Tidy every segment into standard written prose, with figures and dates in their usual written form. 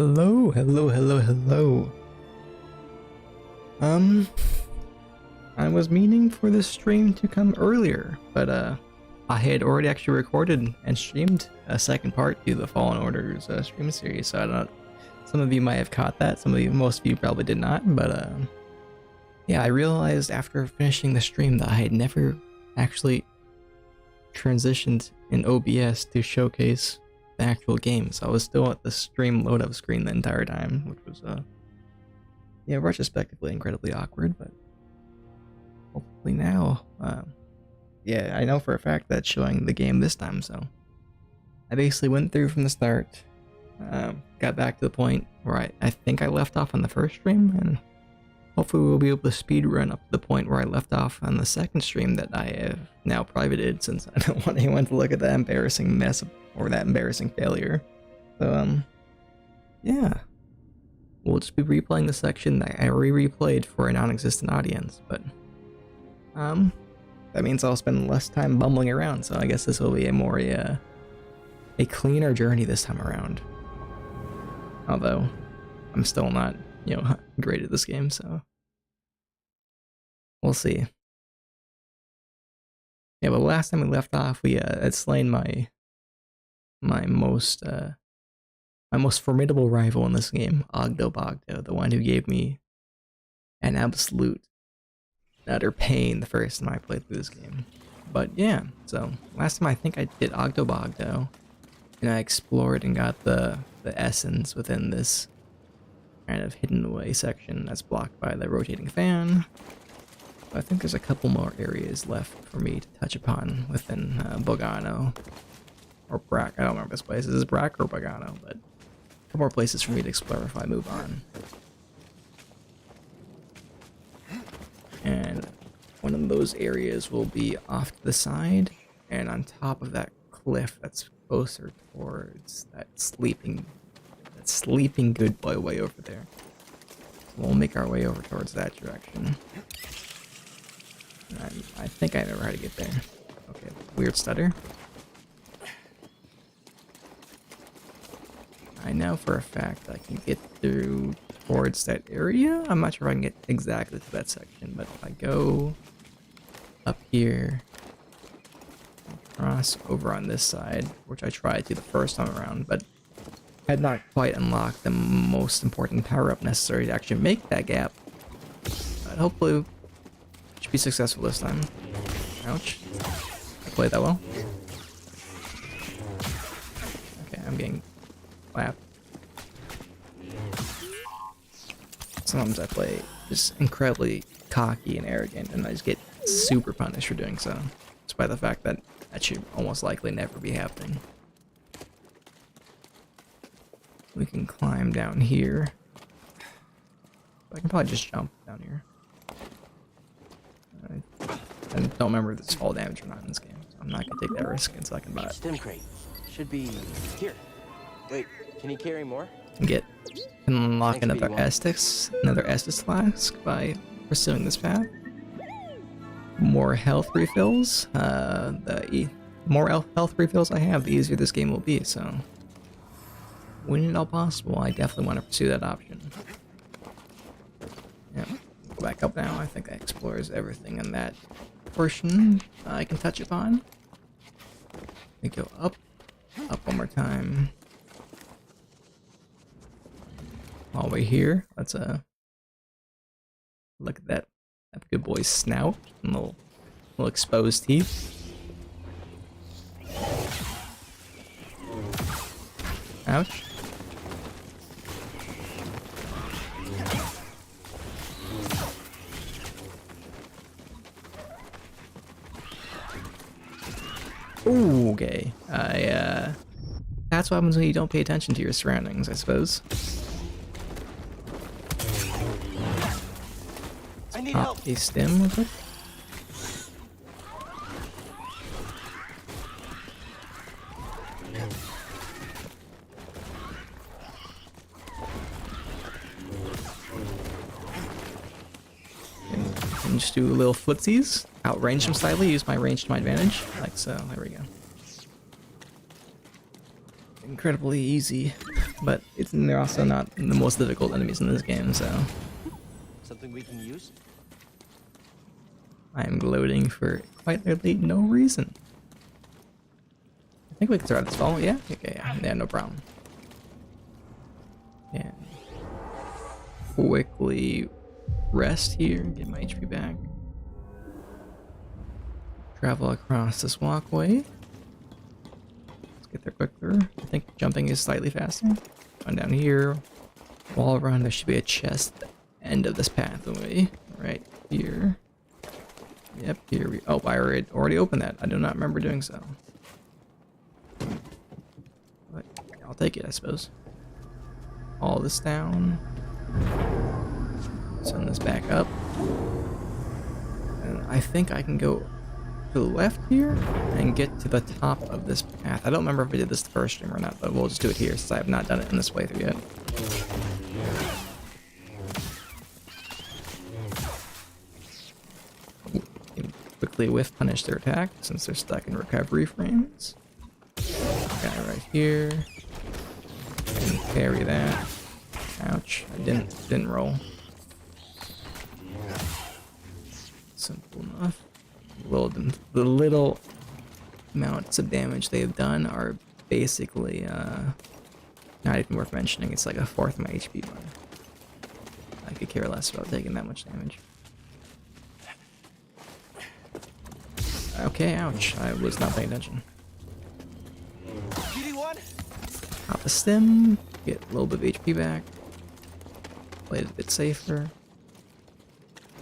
Hello, hello, hello, hello. I was meaning for this stream to come earlier, but I had already actually recorded and streamed a second part to the Fallen Orders stream series, so I don't know. Some of you might have caught that, most of you probably did not, but yeah, I realized after finishing the stream that I had never actually transitioned in OBS to showcase the actual game, so I was still at the stream load-up screen the entire time, which was yeah, retrospectively incredibly awkward, but hopefully now, yeah, I know for a fact that showing the game this time, so I basically went through from the start, got back to the point where I think I left off on the first stream, and hopefully we'll be able to speed run up to the point where I left off on the second stream that I have now privated, since I don't want anyone to look at that embarrassing mess or that embarrassing failure. So, yeah. We'll just be replaying the section that I replayed for a non-existent audience, but, that means I'll spend less time bumbling around, so I guess this will be a more, a cleaner journey this time around. Although, I'm still not, you know, great at this game, so we'll see. Yeah, but last time we left off, we had slain my most formidable rival in this game, Ogdo Bogdo, the one who gave me an absolute utter pain the first time I played through this game. But yeah, so last time I think I did Ogdo Bogdo, and I explored and got the essence within this kind of hidden away section that's blocked by the rotating fan. But I think there's a couple more areas left for me to touch upon within Bogano. Or Brack, I don't remember this place. Is this Brack or Bogano? But a couple more places for me to explore before I move on. And one of those areas will be off to the side and on top of that cliff that's closer towards that sleeping good boy way over there. So we'll make our way over towards that direction. And I think I know how to get there. Okay, weird stutter. I know for a fact I can get through towards that area. I'm not sure if I can get exactly to that section, but if I go up here, cross over on this side, which I tried to the first time around, but had not quite unlocked the most important power-up necessary to actually make that gap. But hopefully, it should be successful this time. Ouch. I played that well. Okay, I'm getting slapped. Sometimes I play just incredibly cocky and arrogant, and I just get super punished for doing so, despite the fact that that should almost likely never be happening. We can climb down here. I can probably just jump down here. I don't remember if it's fall damage or not in this game, so I'm not gonna take that risk until I can buy it. Stim crate should be here. Wait, can you carry more? Can unlock another Estus flask by pursuing this path. More health refills. The more health refills I have, the easier this game will be. So, when at all possible, I definitely want to pursue that option. Yeah, go back up now. I think that explores everything in that portion I can touch upon. We go up one more time. While we're here, let's look at that good boy's snout and little exposed teeth. Ouch. Ooh, okay. That's what happens when you don't pay attention to your surroundings, I suppose. Pop a stem with it. And just do little footsies, outrange them slightly, use my range to my advantage, like so. There we go. incredibly easy, but they're also not the most difficult enemies in this game, so Something we can use? I'm gloating for quite literally no reason. I think we can survive this fall. Yeah? Okay, yeah, no problem. And quickly rest here, get my HP back. Travel across this walkway. Let's get there quicker. I think jumping is slightly faster. Going down here. Wall run, there should be a chest at the end of this pathway. Right here. Yep, here we... Oh, I already opened that. I do not remember doing so. But I'll take it, I suppose. All this down. Send this back up. And I think I can go to the left here and get to the top of this path. I don't remember if I did this the first stream or not, but we'll just do it here since I have not done it in this playthrough yet. Quickly whiff punish their attack since they're stuck in recovery frames. Guy right here. And parry that. Ouch! I didn't roll. Simple enough. The little amounts of damage they've done are basically not even worth mentioning. It's like a fourth of my HP bar. I could care less about taking that much damage. Okay, ouch. I was not paying attention. Pop a stim, get a little bit of HP back. Play it a bit safer.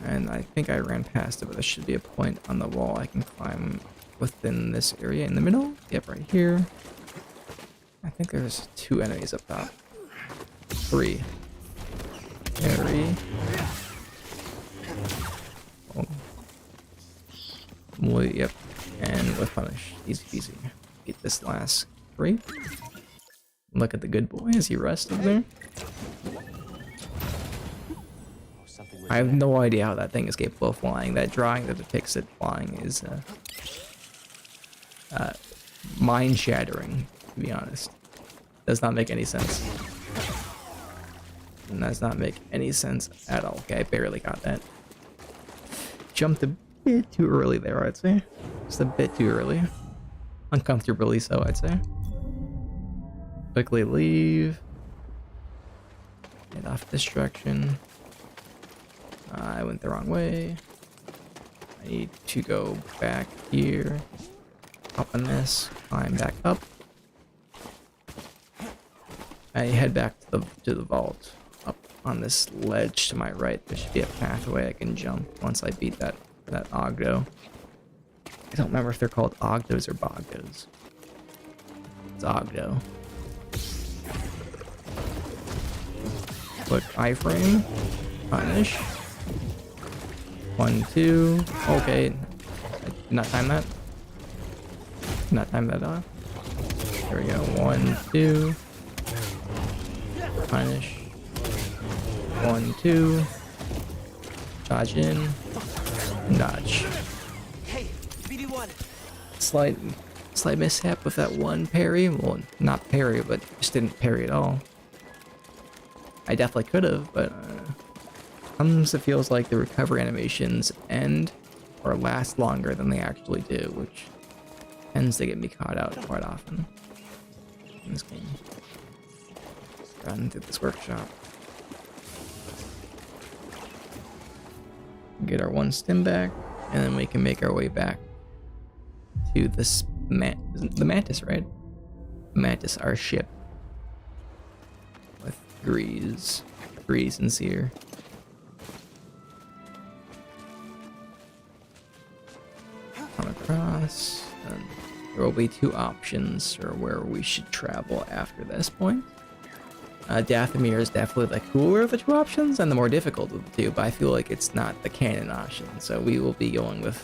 And I think I ran past it, but there should be a point on the wall I can climb within this area in the middle. Yep, right here. I think there's 2 enemies up top. 3. Parry. Oh. Well, yep. And with punish. Easy peasy. Get this last 3. Look at the good boy as he rested there. I have no idea how that thing is capable of flying. That drawing that depicts it flying is mind-shattering, to be honest. Does not make any sense. And does not make any sense at all. Okay, I barely got that. Jumped a bit too early there, I'd say. Just a bit too early. Uncomfortably so, I'd say. Quickly leave. Get off this direction. I went the wrong way. I need to go back here. Hop on this. Climb back up. I head back to the vault. Up on this ledge to my right. There should be a pathway I can jump once I beat that Ogdo. I don't remember if they're called Ogdos or Bogdos. It's Ogdo. Quick iframe. Punish. 1, 2. Okay. I did not time that. Did not time that off. There we go. 1, 2. Punish. 1, 2. Dodge in. Dodge. Hey, BD1. Slight mishap with that one parry. Well, not parry, but just didn't parry at all. I definitely could have, but sometimes it feels like the recovery animations end or last longer than they actually do, which tends to get me caught out quite often in this game. Run through this workshop. Get our 1 stim back, and then we can make our way back to this the Mantis, right? Mantis, our ship. With Grease and Seer. Come across. And there will be 2 options for where we should travel after this point. Dathomir is definitely the cooler of the 2 options and the more difficult of the 2, but I feel like it's not the canon option. So we will be going with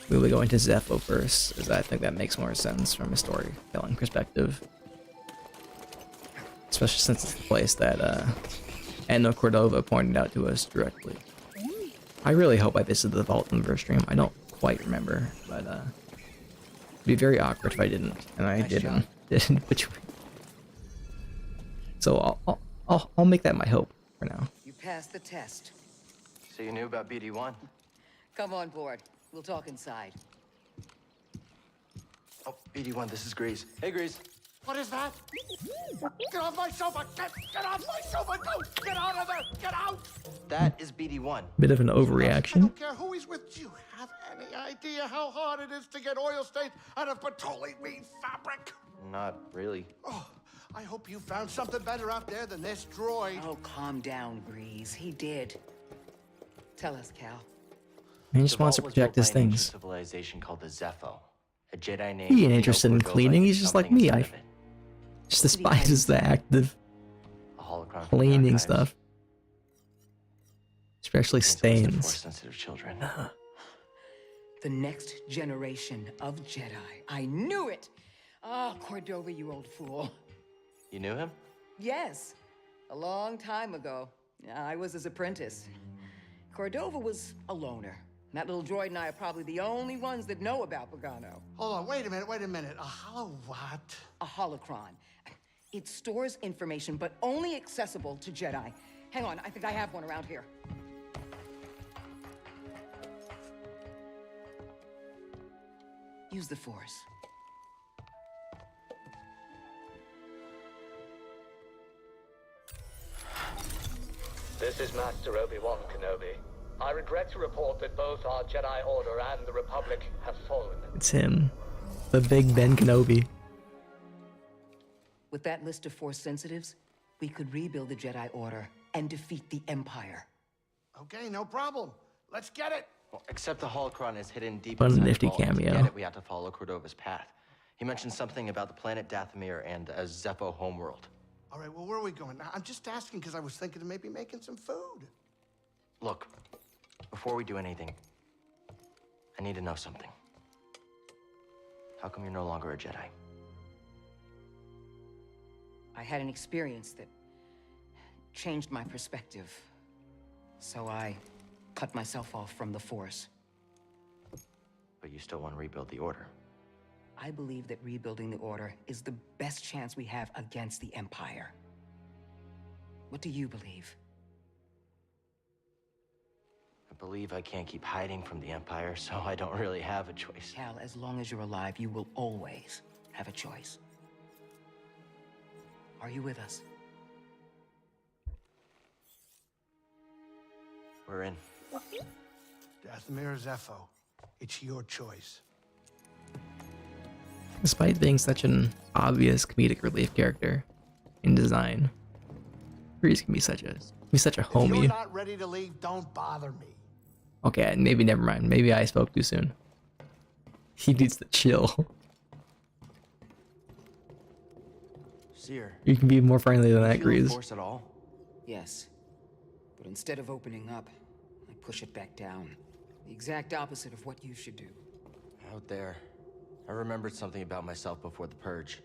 we will be going to Zepho first, as I think that makes more sense from a storytelling perspective. Especially since it's the place that Anno Cordova pointed out to us directly. I really hope I visited the vault in the first stream. I don't quite remember, but be very awkward if I didn't, and I Nice didn't. Didn't. Which. So I'll make that my hope for now. You passed the test. So you knew about BD1? Come on board. We'll talk inside. Oh, BD1, this is Grease. Hey, Grease. What is that? Get off my sofa! Get off my sofa! Don't! Get out of there! Get out! That is BD1. Bit of an I overreaction. don't care who he's with. Do you have any idea how hard it is to get oil stains out of petroleum fabric? Not really. Oh, I hope you found something better out there than this droid. Oh, calm down, Grease. He did. Tell us, Cal. He just The wants to vault was protect built his by an ancient things. civilization called the Zepho. A Jedi named He ain't Neo interested in Cordova cleaning, hid he's just like something me, inside I of it. just despises the act of A holocron from the cleaning archives. stuff. Especially Means it was the stains. Force-sensitive children. The next generation of Jedi. I knew it! Ah, Cordova, you old fool. You knew him? Yes, a long time ago. I was his apprentice. Cordova was a loner. That little droid and I are probably the only ones that know about Pagano. Hold on, wait a minute. A hollow what? A holocron. It stores information, but only accessible to Jedi. Hang on, I think I have one around here. Use the Force. This is Master Obi-Wan Kenobi. I regret to report that both our Jedi Order and the Republic have fallen. It's him. The big Ben Kenobi. With that list of Force sensitives, we could rebuild the Jedi Order and defeat the Empire. Okay, no problem. Let's get it. Well, except the holocron is hidden deep What a inside the nifty vault, and cameo. To get it, we have to follow Cordova's path. He mentioned something about the planet Dathomir and a Zepho homeworld. All right, well, where are we going? Now, I'm just asking because I was thinking of maybe making some food. Look, before we do anything, I need to know something. How come you're no longer a Jedi? I had an experience that changed my perspective. So I cut myself off from the Force. But you still want to rebuild the Order. I believe that rebuilding the Order is the best chance we have against the Empire. What do you believe? I believe I can't keep hiding from the Empire, so I don't really have a choice. Cal, as long as you're alive, you will always have a choice. Are you with us? We're in. Dathomir Zepho. It's your choice. Despite being such an obvious comedic relief character in design, Grease can be such a If you're homie. not ready to leave, don't bother me. Okay, maybe never mind. Maybe I spoke too soon. He needs to chill. Seer, You can be more friendly than do you that, feel the Grease. Force at all? Yes. But instead of opening up, I push it back down. The exact opposite of what you should do. Out there, I remembered something about myself before the purge.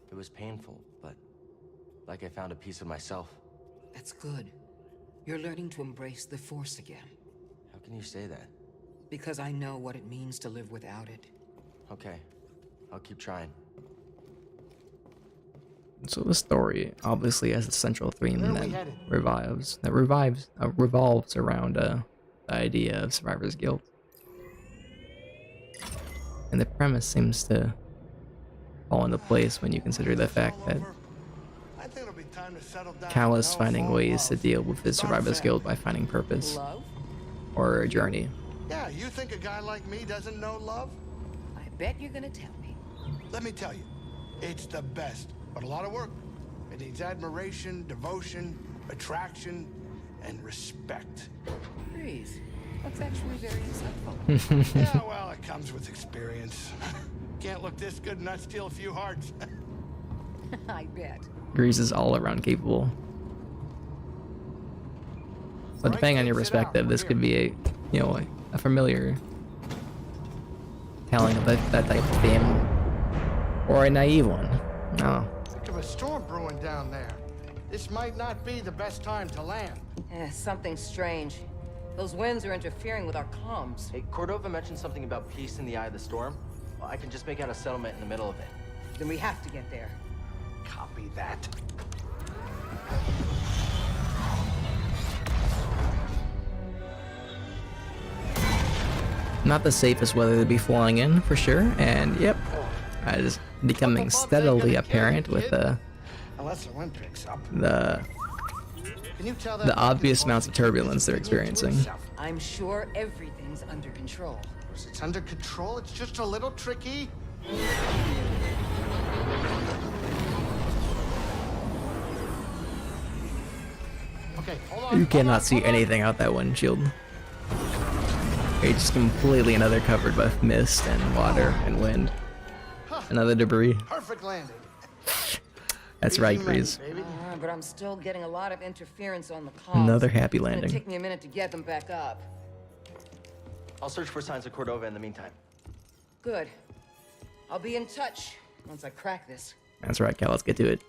It was painful, but like I found a piece of myself. That's good. You're learning to embrace the Force again. How can you say that? Because I know what it means to live without it. Okay, I'll keep trying. So the story obviously has a central theme Where are we that headed? revolves around the idea of survivor's guilt. And the premise seems to fall into place when you consider the fact that I think it'll be time to settle down. Cal is No finding fall ways to love. deal with his Start survivor's family. guilt by finding purpose Love? or a journey. Yeah, you think a guy like me doesn't know love? I bet you're gonna tell me. Let me tell you, it's the best, but a lot of work. It needs admiration, devotion, attraction, and respect. Breeze. That's actually very insightful. Yeah, well, it comes with experience. Can't look this good and not steal a few hearts. I bet. Grease is all around capable. So depending on your Right, sit down. perspective, this We're could be a familiar telling of that type of theme, or a naive one. No. Think of a storm brewing down there. This might not be the best time to land. Something strange. Those winds are interfering with our comms. Hey, Cordova mentioned something about peace in the eye of the storm. Well, I can just make out a settlement in the middle of it. Then we have to get there. Copy that. Not the safest weather to be flying in, for sure, and yep, that is becoming steadily apparent with Unless the wind picks up. the Can you tell that the obvious amounts of turbulence they're experiencing. I'm sure everything's under control. It's under control. It's just a little tricky. Okay, hold on. You cannot see anything out that windshield. It's just completely another covered by mist and water and wind. Another debris. Perfect landing. That's right, Easy money, Grease. baby. But I'm still getting a lot of interference on the comms. Another happy It's gonna landing. take me a minute to get them back up. I'll search for signs of Cordova in the meantime. Good. I'll be in touch once I crack this. That's right, Cal. Let's get to it.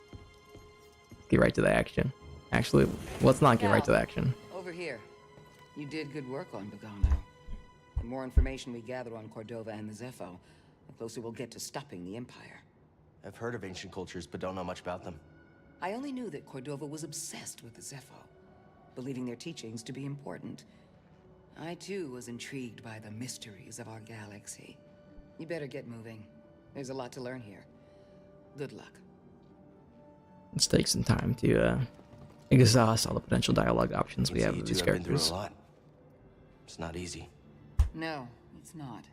Get right to the action. Actually, let's not get right to the action. Over here. You did good work on Bogano. The more information we gather on Cordova and the Zepho, the closer we'll get to stopping the Empire. I've heard of ancient cultures, but don't know much about them. I only knew that Cordova was obsessed with the Zepho, believing their teachings to be important. I too was intrigued by the mysteries of our galaxy. You better get moving. There's a lot to learn here. Good luck. Let's take some time to exhaust all the potential dialogue options we You have two with these have been through characters. a lot. It's not easy. No, it's not.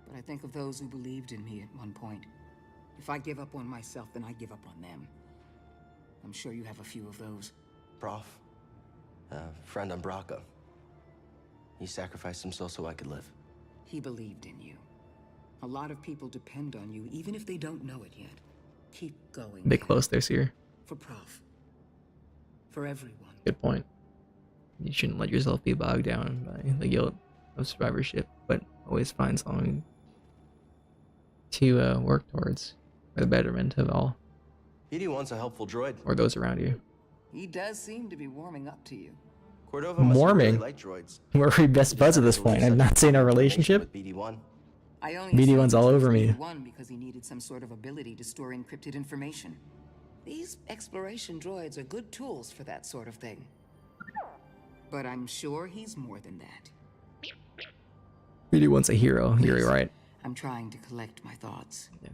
But I think of those who believed in me at one point. If I give up on myself, then I give up on them. I'm sure you have a few of those. Prof. Friend on Braca. He sacrificed himself so I could live. He believed in you. A lot of people depend on you, even if they don't know it yet. Keep going. Bit man. close there, Seer. For Prof. For everyone. Good point. You shouldn't let yourself be bogged down by the guilt of survivorship, but always find something to work towards for the betterment of all, BD-1's a helpful droid. or those around you. He does seem to be warming up to you. Cordova must Warming? really like droids. We're best buds at this point. I'm not saying our relationship. With BD-1. I only BD-1's all over me. One because he needed some sort of ability to store encrypted information. These exploration droids are good tools for that sort of thing. But I'm sure he's more than that. BD-1's a hero. You're right. I'm trying to collect my thoughts. Yeah.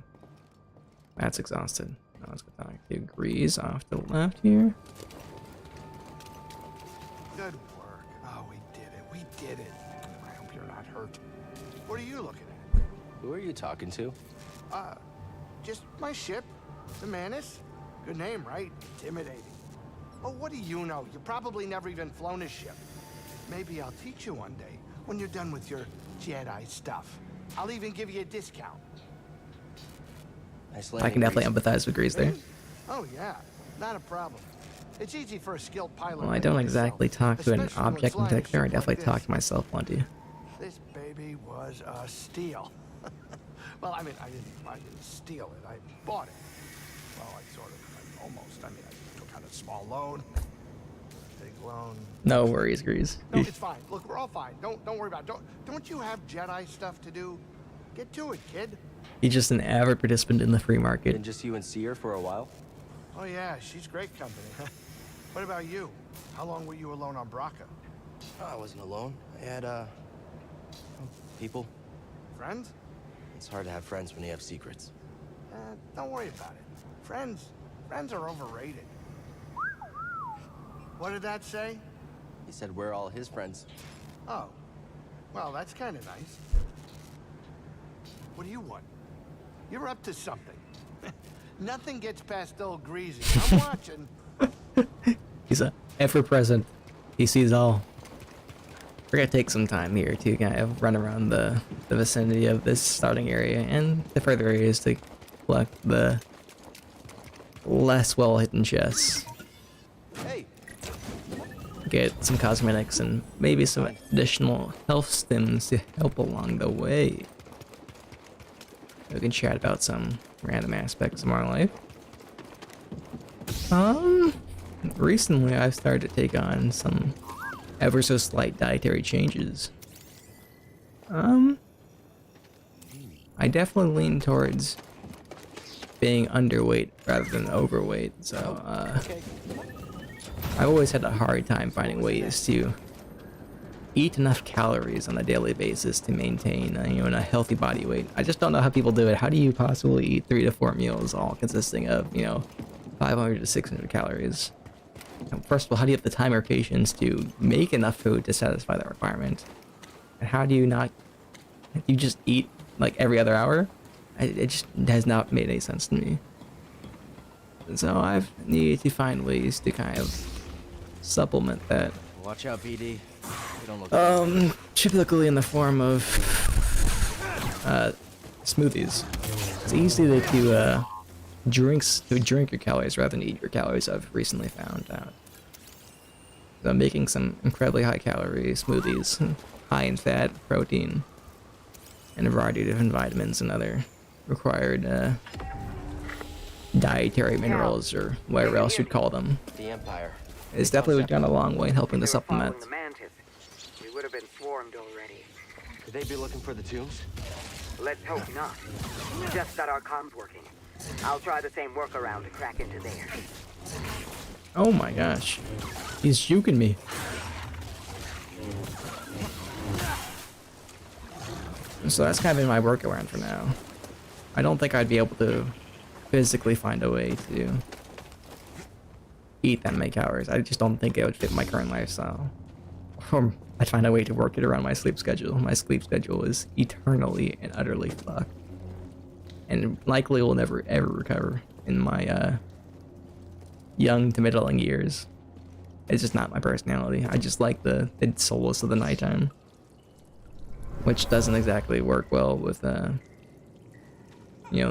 That's exhausted. Now let's go back to Grease off to the left here. Good work. Oh, we did it. We did it. I hope you're not hurt. What are you looking at? Who are you talking to? Just my ship, the Manus. Good name, right? Intimidating. Oh, what do you know? You probably never even flown a ship. Maybe I'll teach you one day when you're done with your Jedi stuff. I'll even give you a discount. Nice I landing, can definitely Grease. empathize with Grease there. Oh, yeah. Not a problem. It's easy for a skilled pilot. Well, I like don't yourself, exactly talk to an especially when object in flying a particular. I ship definitely like talk this. to myself plenty. This baby was a steal. Well, I mean, I didn't steal it. I bought it. Well, I almost. I mean, I took out a small loan. Big loan. No worries, Grease. No, it's fine. Look, we're all fine. Don't worry about it. Don't you have Jedi stuff to do? Get to it, kid. He's just an avid participant in the free market. Been just you and Seer for a while? Oh yeah, she's great company. What about you? How long were you alone on Braca? Oh, I wasn't alone. I had, people. Friends? It's hard to have friends when you have secrets. Don't worry about it. Friends are overrated. What did that say? He said we're all his friends. Oh, well, that's kind of nice. What do you want? You're up to something. Nothing gets past old Greasy. I'm watching. He's a ever present. He sees all. We're gonna take some time here to kind of run around the vicinity of this starting area and the further areas to collect the less well hidden chests. Hey! Get some cosmetics and maybe some additional health stims to help along the way. We can chat about some random aspects of our life. Recently I've started to take on some ever so slight dietary changes. I I definitely lean towards being underweight rather than overweight. So I've always had a hard time finding ways to eat enough calories on a daily basis to maintain a healthy body weight. I just don't know how people do it. How do you possibly eat 3 to 4 meals all consisting of 500 to 600 calories? First of all, how do you have the time or patience to make enough food to satisfy that requirement? And how do you not... You just eat like every other hour? It just has not made any sense to me. So I've needed to find ways to kind of supplement that. Watch out, BD. We don't look Typically in the form of smoothies. It's easy to drink your calories rather than eat your calories, I've recently found out. So I'm making some incredibly high calorie smoothies, high in fat, protein, and a variety of different vitamins and other required dietary minerals or whatever else you'd call them. the Empire. It's definitely gone a long way in helping to If they were supplement. following the Mantis, we would have been swarmed already. Could they be looking for the tombs? Let's hope not. Just got our comms working. I'll try the same workaround to crack into there. Oh my gosh. He's juking me. So that's kind of been my workaround for now. I don't think I'd be able to physically find a way to eat that many calories. I just don't think it would fit my current lifestyle. Or I'd find a way to work it around my sleep schedule. My sleep schedule is eternally and utterly fucked. And likely will never ever recover in my young to middling years. It's just not my personality. I just like the solace of the nighttime, which doesn't exactly work well with the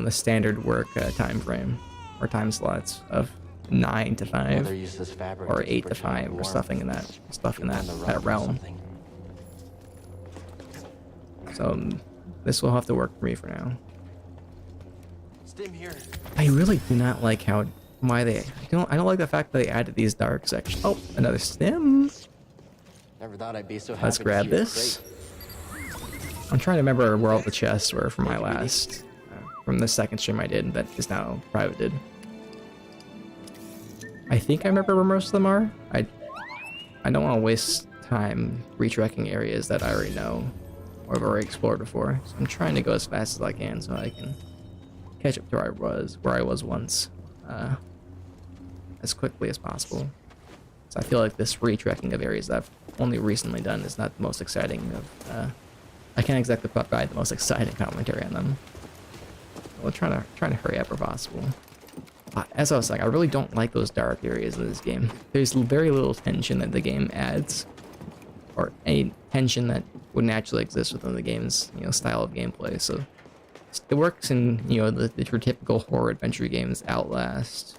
standard work time frame or time slots of 9 to 5 They're used as fabric or to keep 8 to our child 5 or warm. stuff in that On the that run or realm. something. So this will have to work for me for now. Stim here. I really do not like I don't like the fact that they added these dark sections. Oh, another stem. Never thought I'd be so happy. Let's to grab see your this. crate. I'm trying to remember where all the chests were from my last, from the second stream I did that is now privated. I think I remember where most of them are. I don't want to waste time retrekking areas that I already know or have already explored before. So I'm trying to go as fast as I can so I can catch up to where I was once, as quickly as possible. So I feel like this retrekking of areas that I've only recently done is not the most exciting of. I can't exactly provide the most exciting commentary on them. We'll try to hurry up where possible. As I was saying, I really don't like those dark areas in this game. There's very little tension that the game adds, or any tension that would naturally exist within the game's style of gameplay. So it works in your typical horror adventure games, Outlast,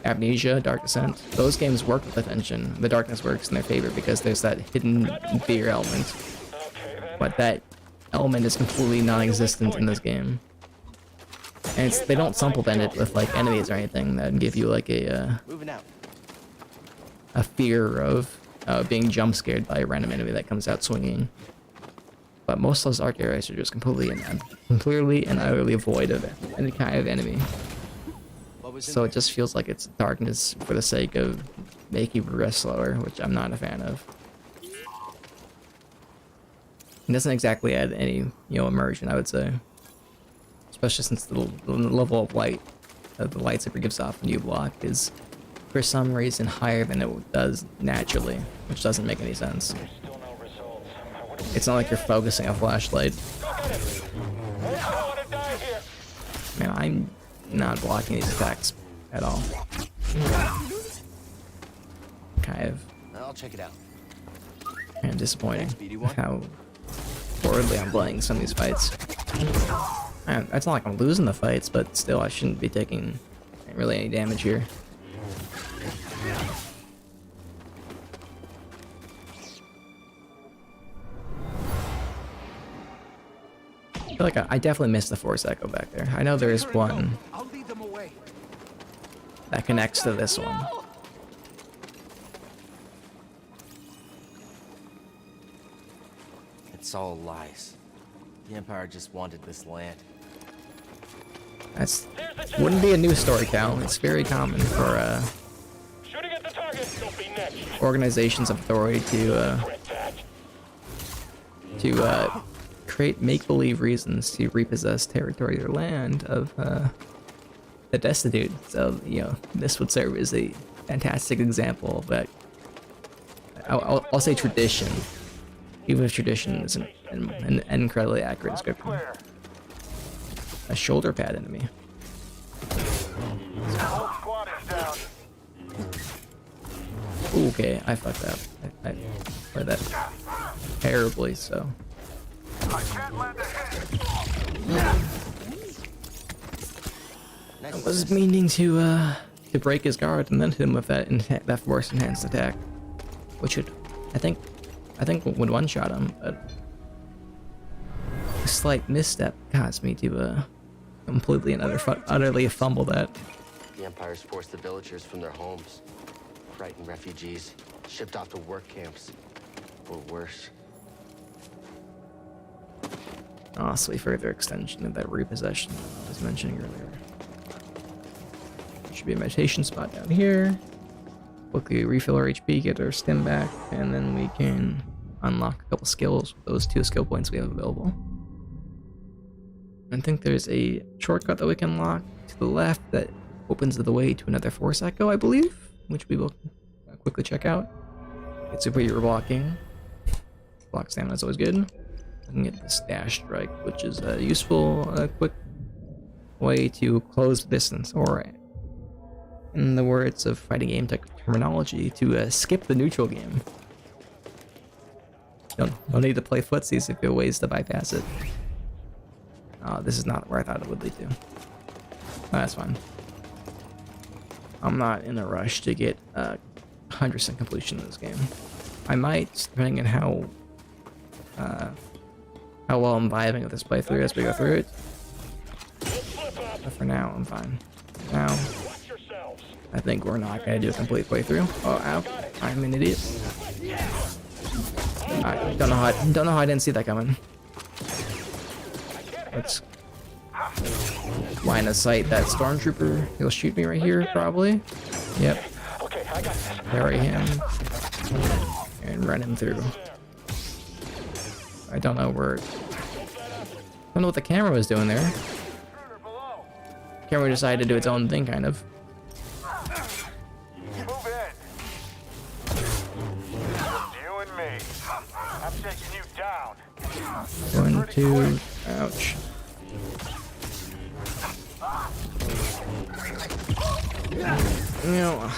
Amnesia, Dark Descent. Those games work with the tension. The darkness works in their favor because there's that hidden fear element. But that element is completely non-existent in this game. And they don't supplement it with like enemies or anything that give you like Moving out. a fear of being jump scared by a random enemy that comes out swinging. But most of those dark areas are just completely and utterly void of any kind of enemy. What was in So there? it just feels like it's darkness for the sake of making you progress slower, which I'm not a fan of. It doesn't exactly add any, immersion, I would say. Especially since the level of light that the lightsaber gives off when you block is, for some reason, higher than it does naturally, which doesn't make any sense. It's not like you're focusing a flashlight. Man, I'm not blocking these attacks at all. Kind I'll check it out. of disappointing Thanks, BD1. how poorly I'm playing some of these fights. Man, it's not like I'm losing the fights, but still I shouldn't be taking really any damage here. I feel like I definitely missed the Force Echo back there. I know there is one I'll lead them away. that connects to this one. It's all lies. The Empire just wanted this land. That's wouldn't be a new story, Cal. It's very common for Shooting at the target. Don't be next. organizations of authority to create make-believe reasons to repossess territory or land of the destitute. So, you know, this would serve as a fantastic example of that. I'll say tradition, even if tradition isn't an incredibly accurate description. A shoulder pad enemy. Ooh, okay, I fucked up. I played that terribly, so. I was meaning to break his guard and then hit him with that force enhanced attack, which would, I think would one-shot him, but a slight misstep caused me to completely and utterly fumble that. The Empire's forced the villagers from their homes, frightened refugees, shipped off to work camps, or worse. Honestly, further extension of that repossession I was mentioning earlier. Should be a meditation spot down here. Quickly refill our HP, get our stim back, and then we can unlock a couple skills with those 2 skill points we have available. I think there's a shortcut that we can unlock to the left that opens the way to another Force Echo, I believe, which we will quickly check out. Get superior blocking. Block stamina is always good. We can get the dash strike, which is a useful, quick way to close the distance, or in the words of fighting game tech terminology, to skip the neutral game. Don't need to play footsies if you have ways to bypass it. This is not where I thought it would lead to. That's fine. I'm not in a rush to get 100% completion in this game. I might, depending on how well I'm vibing with this playthrough as we go through it. But for now, I'm fine. Now, I think we're not gonna do a complete playthrough. Oh, ow! I'm an idiot. I don't know how I didn't see that coming. Let's line of sight that stormtrooper. He'll shoot me right here, probably. Yep. Parry him and run him through. I don't know where. I don't know what the camera was doing there. Camera decided to do its own thing, kind of. Move in. You and me. I'm taking you down. 1, 2. Ouch. You know,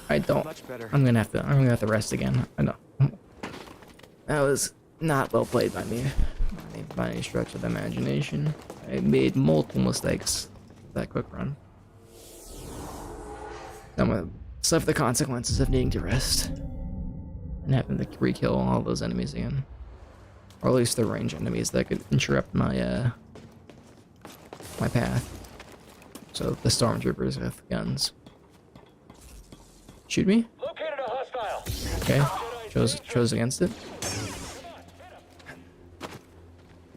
I don't. I'm gonna have to rest again. I know. That was not well played by me, by any stretch of the imagination. I made multiple mistakes that quick run. I'm gonna suffer the consequences of needing to rest and having to re-kill all those enemies again, or at least the range enemies that could interrupt my my path. So the stormtroopers with guns. Shoot me? Located a hostile. Okay. Chose against it.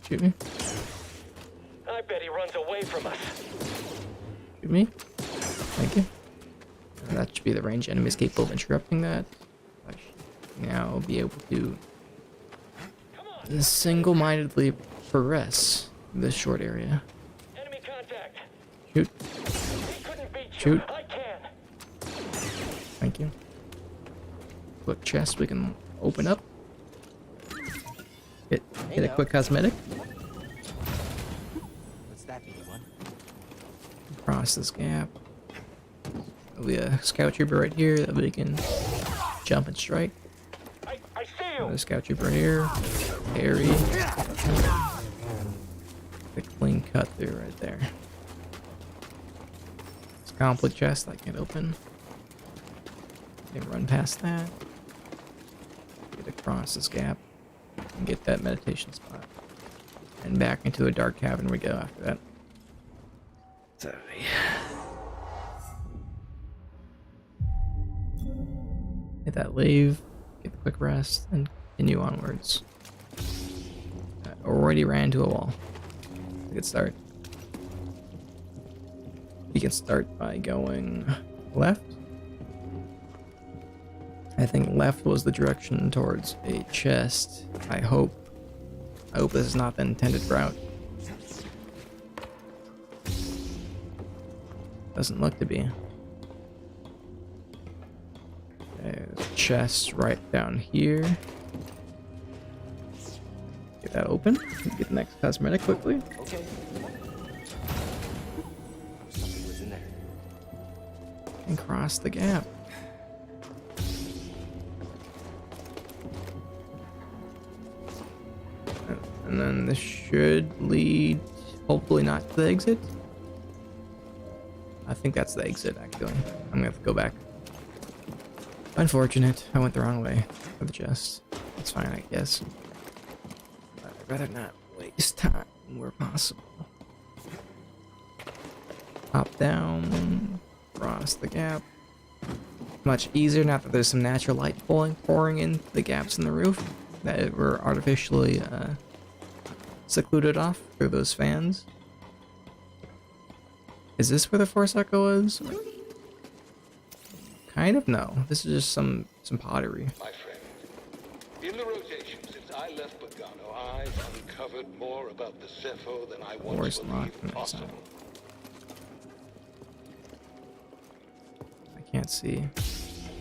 Shoot me. I bet he runs away from us. Shoot me. Thank you. And that should be the range enemies capable of interrupting that. I should now be able to single-mindedly progress this short area. Enemy contact. Shoot. He couldn't beat you. Shoot. I can. Thank you. Quick chest we can open up. Hit a quick cosmetic. What's that, anyone? Cross this gap. There'll be a scout trooper right here that we can jump and strike. I see you. Another scout trooper right here. Parry. The clean cut through right there. It's a complete chest I can open. Can run past that. Get across this gap and get that meditation spot. And back into a dark cavern we go after that. So yeah. Hit that leave, get the quick rest, and continue onwards. already ran into a wall. We can start. We can start by going left. I think left was the direction towards a chest. I hope this is not the intended route. Doesn't look to be. There's a chest right down here. Get that open. Get the next cosmetic quickly. Okay. Something was in there. And cross the gap. And then this should lead, hopefully not to the exit. I think that's the exit, actually. I'm gonna have to go back. Unfortunate, I went the wrong way for the chest. It's fine, I guess. But I'd rather not waste time where possible. Hop down, cross the gap. Much easier now that there's some natural light pouring into the gaps in the roof that were artificially secluded off through those fans. Is this where the Force Echo was? Kind of, no. This is just some pottery. My friend, in the rotation since I left Bogano, I've uncovered more about the Zepho than I once believed possible. I can't see.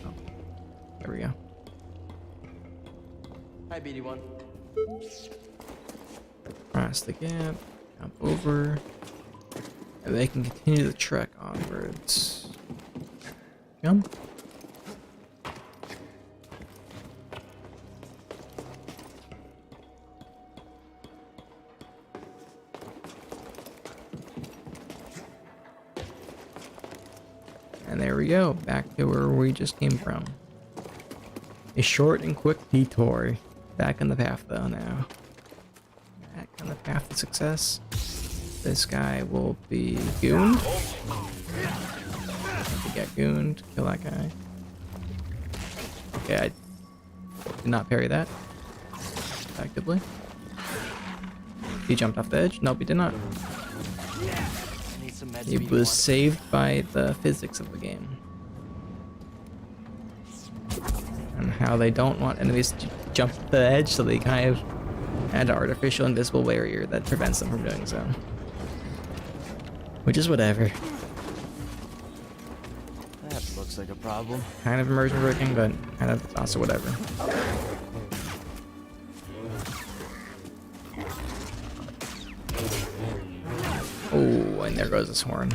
Oh, there we go. Hi, BD1. Cross the gap, jump over, and they can continue the trek onwards. Jump. And there we go, back to where we just came from. A short and quick detour. Back on the path though now. Back on the path to success. This guy will be gooned. To get gooned, kill that guy. Okay, I did not parry that. Effectively. He jumped off the edge. Nope, he did not. He was saved by the physics of the game. And how they don't want enemies to jump off the edge, so they kind of add an artificial invisible barrier that prevents them from doing so. Which is whatever. That looks like a problem. Kind of immersion breaking, but kind of also whatever. Oh, and there goes his horn.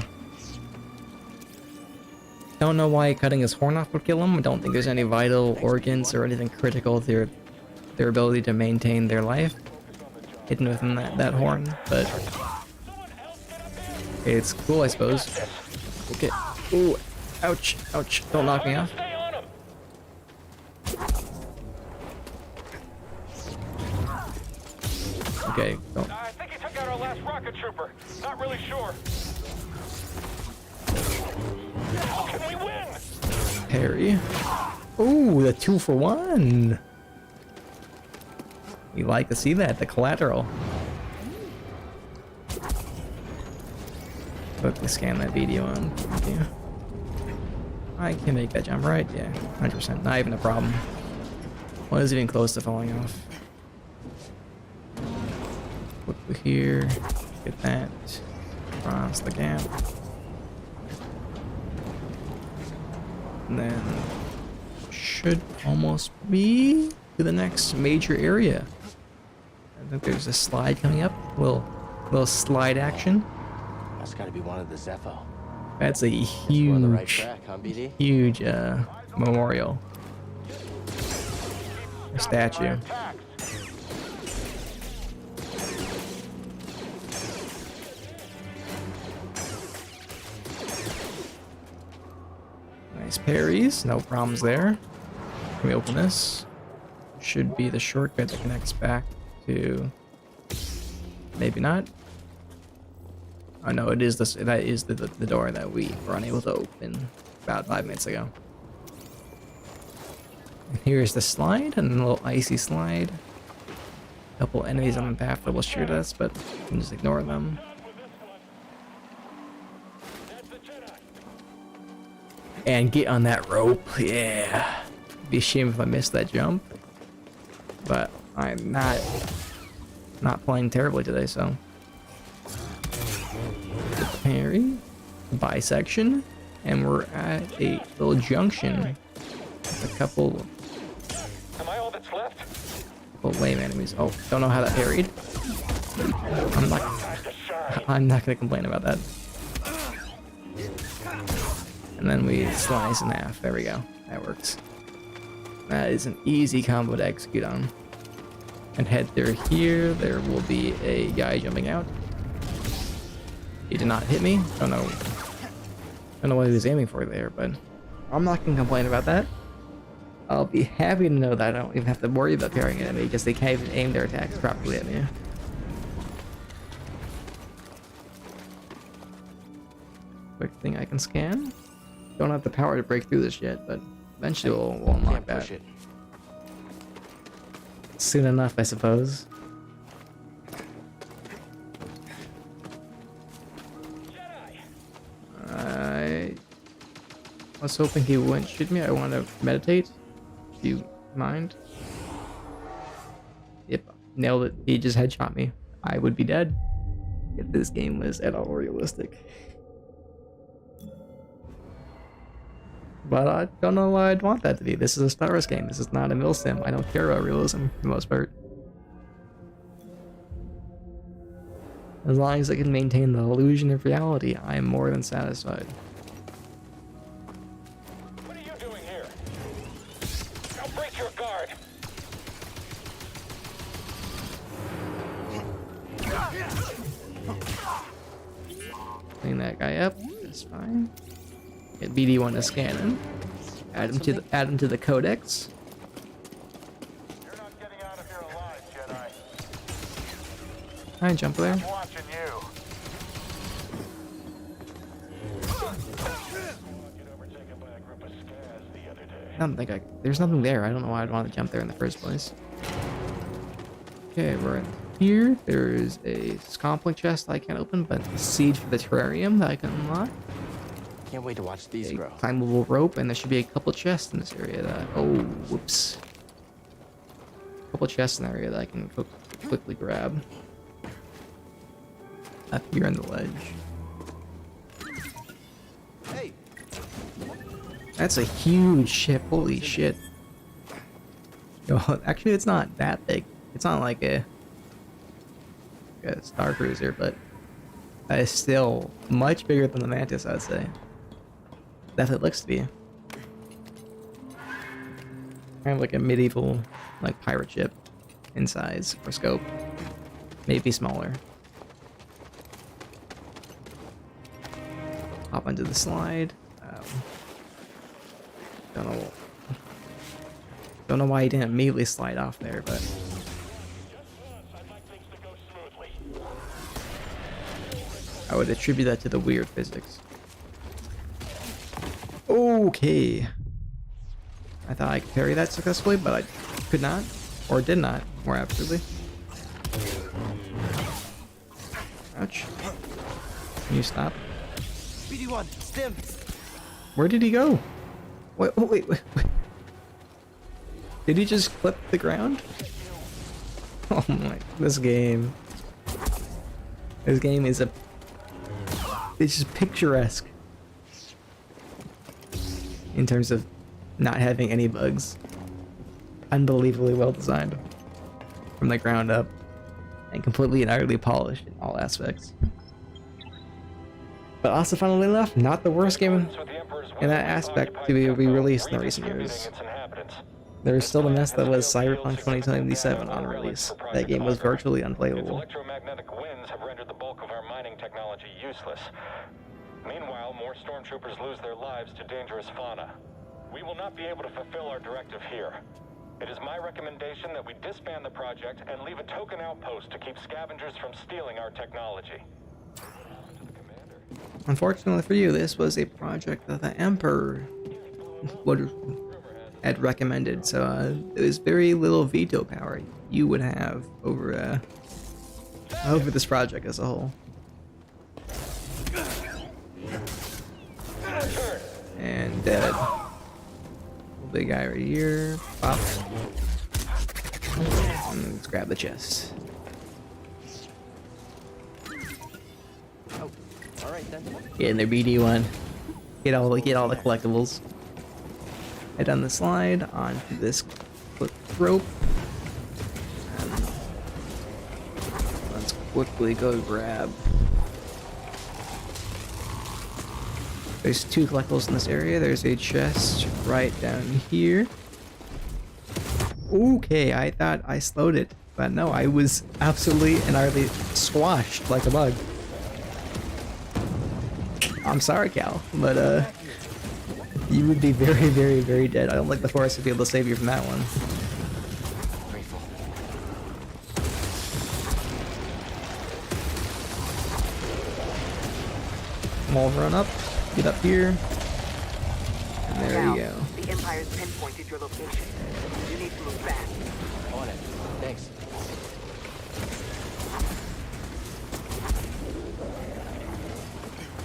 Don't know why cutting his horn off would kill him. I don't think there's any vital organs or anything critical to their ability to maintain their life hidden within that horn, but it's cool, I suppose. Okay. Ooh, ouch, ouch! Don't knock me off. Okay, don't. I think he took out our last rocket trooper. Not really sure. Can we win? Parry. Ooh, the 2-for-1. You like to see that, the collateral. Quickly scan that video on. Thank you. I can make that jump, right? Yeah, 100%. Not even a problem. One is even close to falling off. Quickly here. Get that. Cross the gap. And then should almost be to the next major area. I think there's a slide coming up. Little slide action. That's gotta be one of the Zepho. That's a We're on the right huge, track, huh, BD? huge memorial. A statue. Nice parries, no problems there. Can we open this? Should be the shortcut that connects back to. Maybe not. Oh no, it is this. That is the door that we were unable to open about 5 minutes ago. And here's the slide, and a little icy slide. Couple enemies on the path that will shoot us, but we can just ignore them. And get on that rope, yeah. Be a shame if I missed that jump, but I'm not playing terribly today, so. Parry, bisection, and we're at a little junction. A couple. Am I all that's left? Couple lame enemies. Oh, don't know how that parried. I'm not gonna complain about that. And then we slice in half. There we go. That works. That is an easy combo to execute on. And head through here. There will be a guy jumping out. He did not hit me. Don't know what he was aiming for there, but I'm not gonna complain about that. I'll be happy to know that I don't even have to worry about parrying an enemy because they can't even aim their attacks properly at me. Quick thing I can scan. Don't have the power to break through this yet, but eventually we'll unlock that. Soon enough, I suppose. I was hoping he wouldn't shoot me. I want to meditate. Do you mind? Yep, nailed it. He just headshot me. I would be dead if this game was at all realistic. But I don't know why I'd want that to be. This is a Star Wars game. This is not a milsim. I don't care about realism for the most part. As long as I can maintain the illusion of reality, I am more than satisfied. What are you doing here? Now break your guard. Clean that guy up. That's fine. Get BD1 to scan him. Add him to the codex. You're not getting out of here alive, Jedi. Hi, jump there. I'm watching you. Get overtaken by a group of scaz the other day. I don't think there's nothing there. I don't know why I'd want to jump there in the first place. Okay, we're in here. There's a conflict chest I can't open, but the seed for the terrarium that I can unlock. Can't wait to watch these A grow. climbable rope, and there should be a couple chests in this area that. Oh, whoops. A couple chests in the area that I can quickly grab. Up here on the ledge. Hey, That's a huge ship. Holy shit. Yo, actually, it's not that big. It's not like a Star Cruiser, but that is still much bigger than the Mantis, I'd say. Definitely looks to be. Kind of like a medieval, like, pirate ship in size or scope. Maybe smaller. Hop onto the slide. Don't know why he didn't immediately slide off there, but I'd like things to go smoothly. I would attribute that to the weird physics. Okay. I thought I could parry that successfully, but I could not. Or did not, more accurately. Ouch. Can you stop? BD1, stim. Where did he go? Wait. Did he just clip the ground? Oh my, this game. This game is it's just picturesque. In terms of not having any bugs. Unbelievably well designed. From the ground up. And completely and utterly polished in all aspects. But also, funnily enough, not the worst game in that aspect to be released in the recent years. There is still the mess that was Cyberpunk 2077 on release. That game was virtually unplayable. Electromagnetic winds have rendered the bulk of our mining technology useless. Meanwhile, more stormtroopers lose their lives to dangerous fauna. We will not be able to fulfill our directive here. It is my recommendation that we disband the project and leave a token outpost to keep scavengers from stealing our technology. Unfortunately for you, this was a project that the Emperor would had recommended. So there's very little veto power you would have over this project as a whole. And dead. Big guy right here. Pop. And let's grab the chest. Oh, all right then. Get in there, BD1. Get all the collectibles. Head down the slide onto this rope. And let's quickly go grab. There's 2 collectibles in this area. There's a chest right down here. Okay, I thought I slowed it, but no, I was absolutely and utterly squashed like a bug. I'm sorry, Cal, but you would be very, very, very dead. I don't think the forest would be able to save you from that one. Grateful. Wall run up, get up here, and there Now, you go. the Empire's pinpointed your location. You need to move fast. On it. Thanks.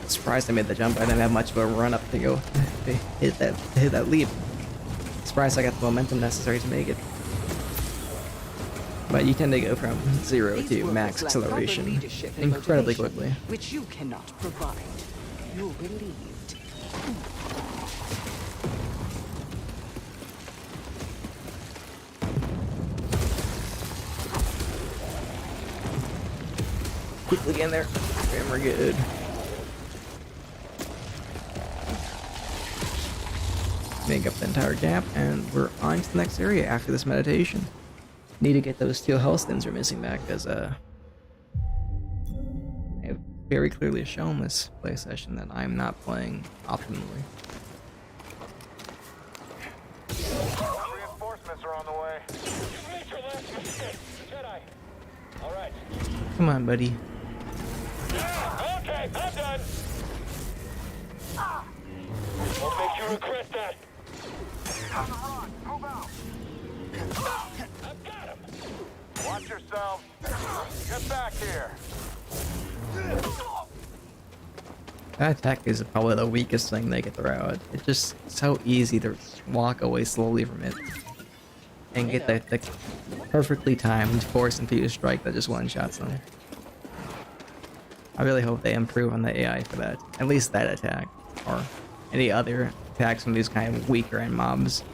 Surprised I made the jump. I didn't have much of a run up to go to hit that leap. Surprised I got the momentum necessary to make it. But you tend to go from 0 These to workers max lack proper acceleration leadership and incredibly motivation, quickly. which you cannot provide. You're relieved. Quickly get in there, and we're good. Make up the entire gap, and we're on to the next area after this meditation. Need to get those 2 health things we're missing back, because I have very clearly shown this play session that I'm not playing optimally. Reinforcements are on the way. You've made your last mistake, Jedi. All right. Come on, buddy. Okay, I'm done. Won't make you regret that. Move out. I've got him. Watch yourself. Get back here. That attack is probably the weakest thing they could throw out. It's just so easy to walk away slowly from it and get the perfectly timed force infused strike that just one-shots them. I really hope they improve on the AI for that. At least that attack. Or any other attacks from these kind of weaker end mobs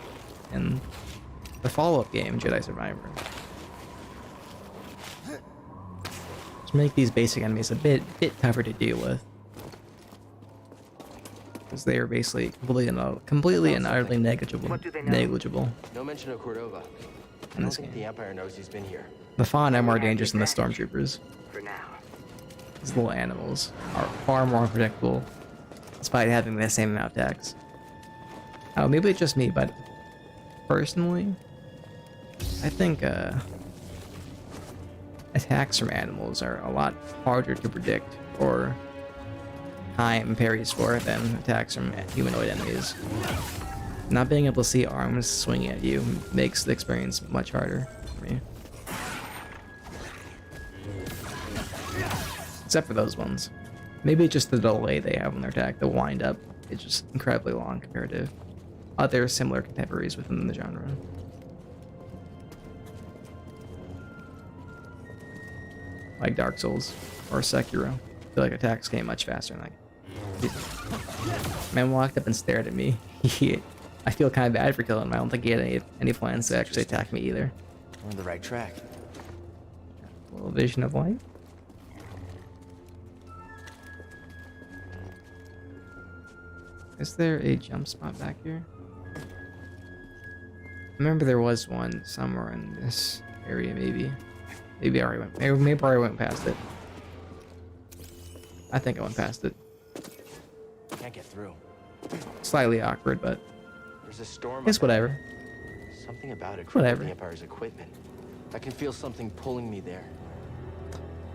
in the follow-up game, Jedi Survivor. Just make these basic enemies a bit tougher to deal with. Because they are basically completely and utterly negligible. What do they know? Negligible. No mention of Cordova. I In don't this think game. the Empire knows he's been here. The Fawn are more dangerous than the Stormtroopers. For now. These little animals are far more unpredictable, despite having the same amount of attacks. Oh, maybe it's just me, but personally, I think attacks from animals are a lot harder to predict or time parries for than attacks from humanoid enemies. Not being able to see arms swinging at you makes the experience much harder for me. Except for those ones. Maybe just the delay they have on their attack, the wind up, is just incredibly long compared to other similar contemporaries within the genre. Like Dark Souls or Sekiro. I feel like attacks came much faster than man walked up and stared at me. I feel kind of bad for killing him. I don't think he had any plans to actually attack me either. We're on the right track. A little vision of light. Is there a jump spot back here? I remember there was one somewhere in this area, maybe. Maybe I already went. Maybe I went past it. I think I went past it. Can't get through. Slightly awkward, but There's a storm. it's up ahead. whatever. Something about it. Whatever. The Empire's equipment. I can feel something pulling me there.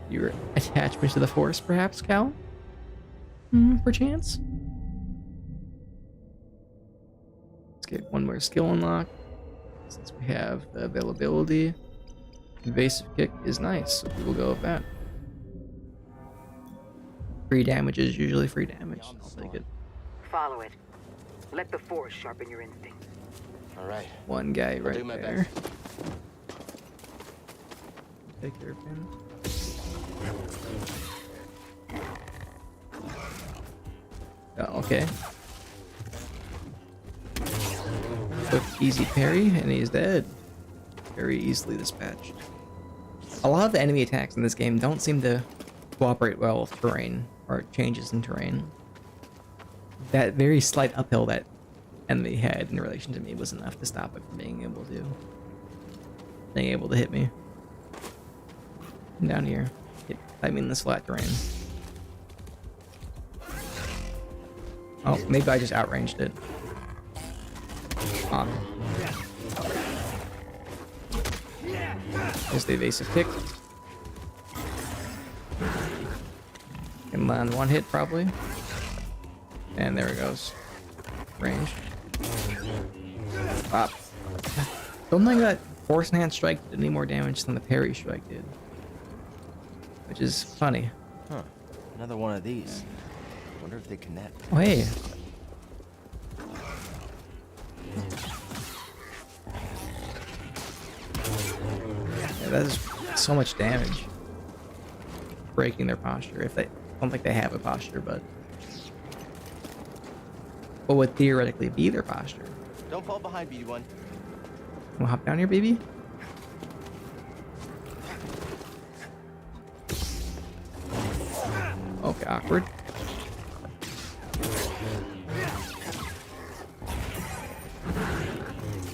Your attachment to the Force, perhaps, Cal? Perchance? Let's get one more skill unlock. Since we have the availability, evasive kick is nice, so we will go with that. Free damage is usually free damage. I'll take it. Follow it. Let the Force sharpen your instincts. All right. One guy I'll right do my there. best. Take care of him. Oh, okay. Quick, easy parry, and he's dead. Very easily dispatched. A lot of the enemy attacks in this game don't seem to cooperate well with terrain, or changes in terrain. That very slight uphill that enemy had in relation to me was enough to stop it from being able to hit me. Down here. I mean this flat terrain. Oh, maybe I just outranged it. Ah. There's the evasive kick. Can land one hit probably. And there it goes. Range. Pop. Don't think that force enhanced strike did any more damage than the parry strike did. Which is funny. Huh. Another one of these. Wonder if they connect. Oh, hey. Yeah, that is so much damage. Breaking their posture. If they, I don't think they have a posture, but what would theoretically be their posture? Don't fall behind, BD1. Wanna hop down here, baby? Okay, awkward.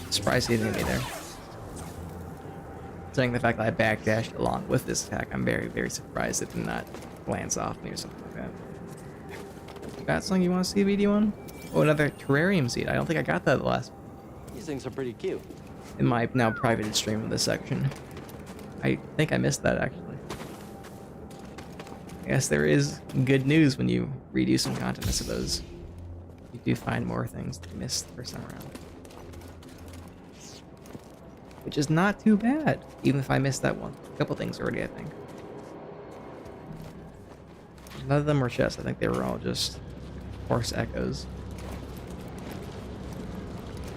Surprised he didn't hit me there. Saying the fact that I backdashed along with this attack, I'm very, very surprised it did not glance off me or something like that. Got something you want to see, BD1? Oh, another terrarium seed. I don't think I got that last These things are pretty cute. in my now privated stream of this section. I think I missed that actually. I guess there is good news when you redo some content, I suppose. You do find more things that you missed the first time around. Which is not too bad, even if I missed that one. A couple things already, I think. None of them were chests. I think they were all just horse echoes.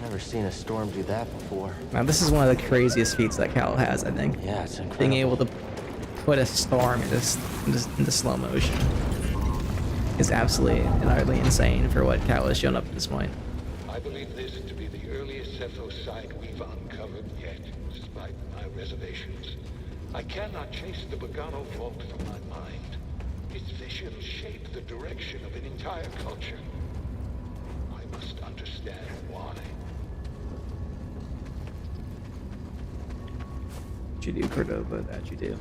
Never seen a storm do that before. Now, this is one of the craziest feats that Cal has, I think. Yeah, it's incredible. Being able to put a storm into slow motion is absolutely and utterly insane for what Cal has shown up at this point. I believe this to be the earliest Zepho site we've uncovered yet, despite my reservations. I cannot chase the Bogano fault from my mind. Its visions shape the direction of an entire culture. I must understand why. That you do, Cordova, that you do.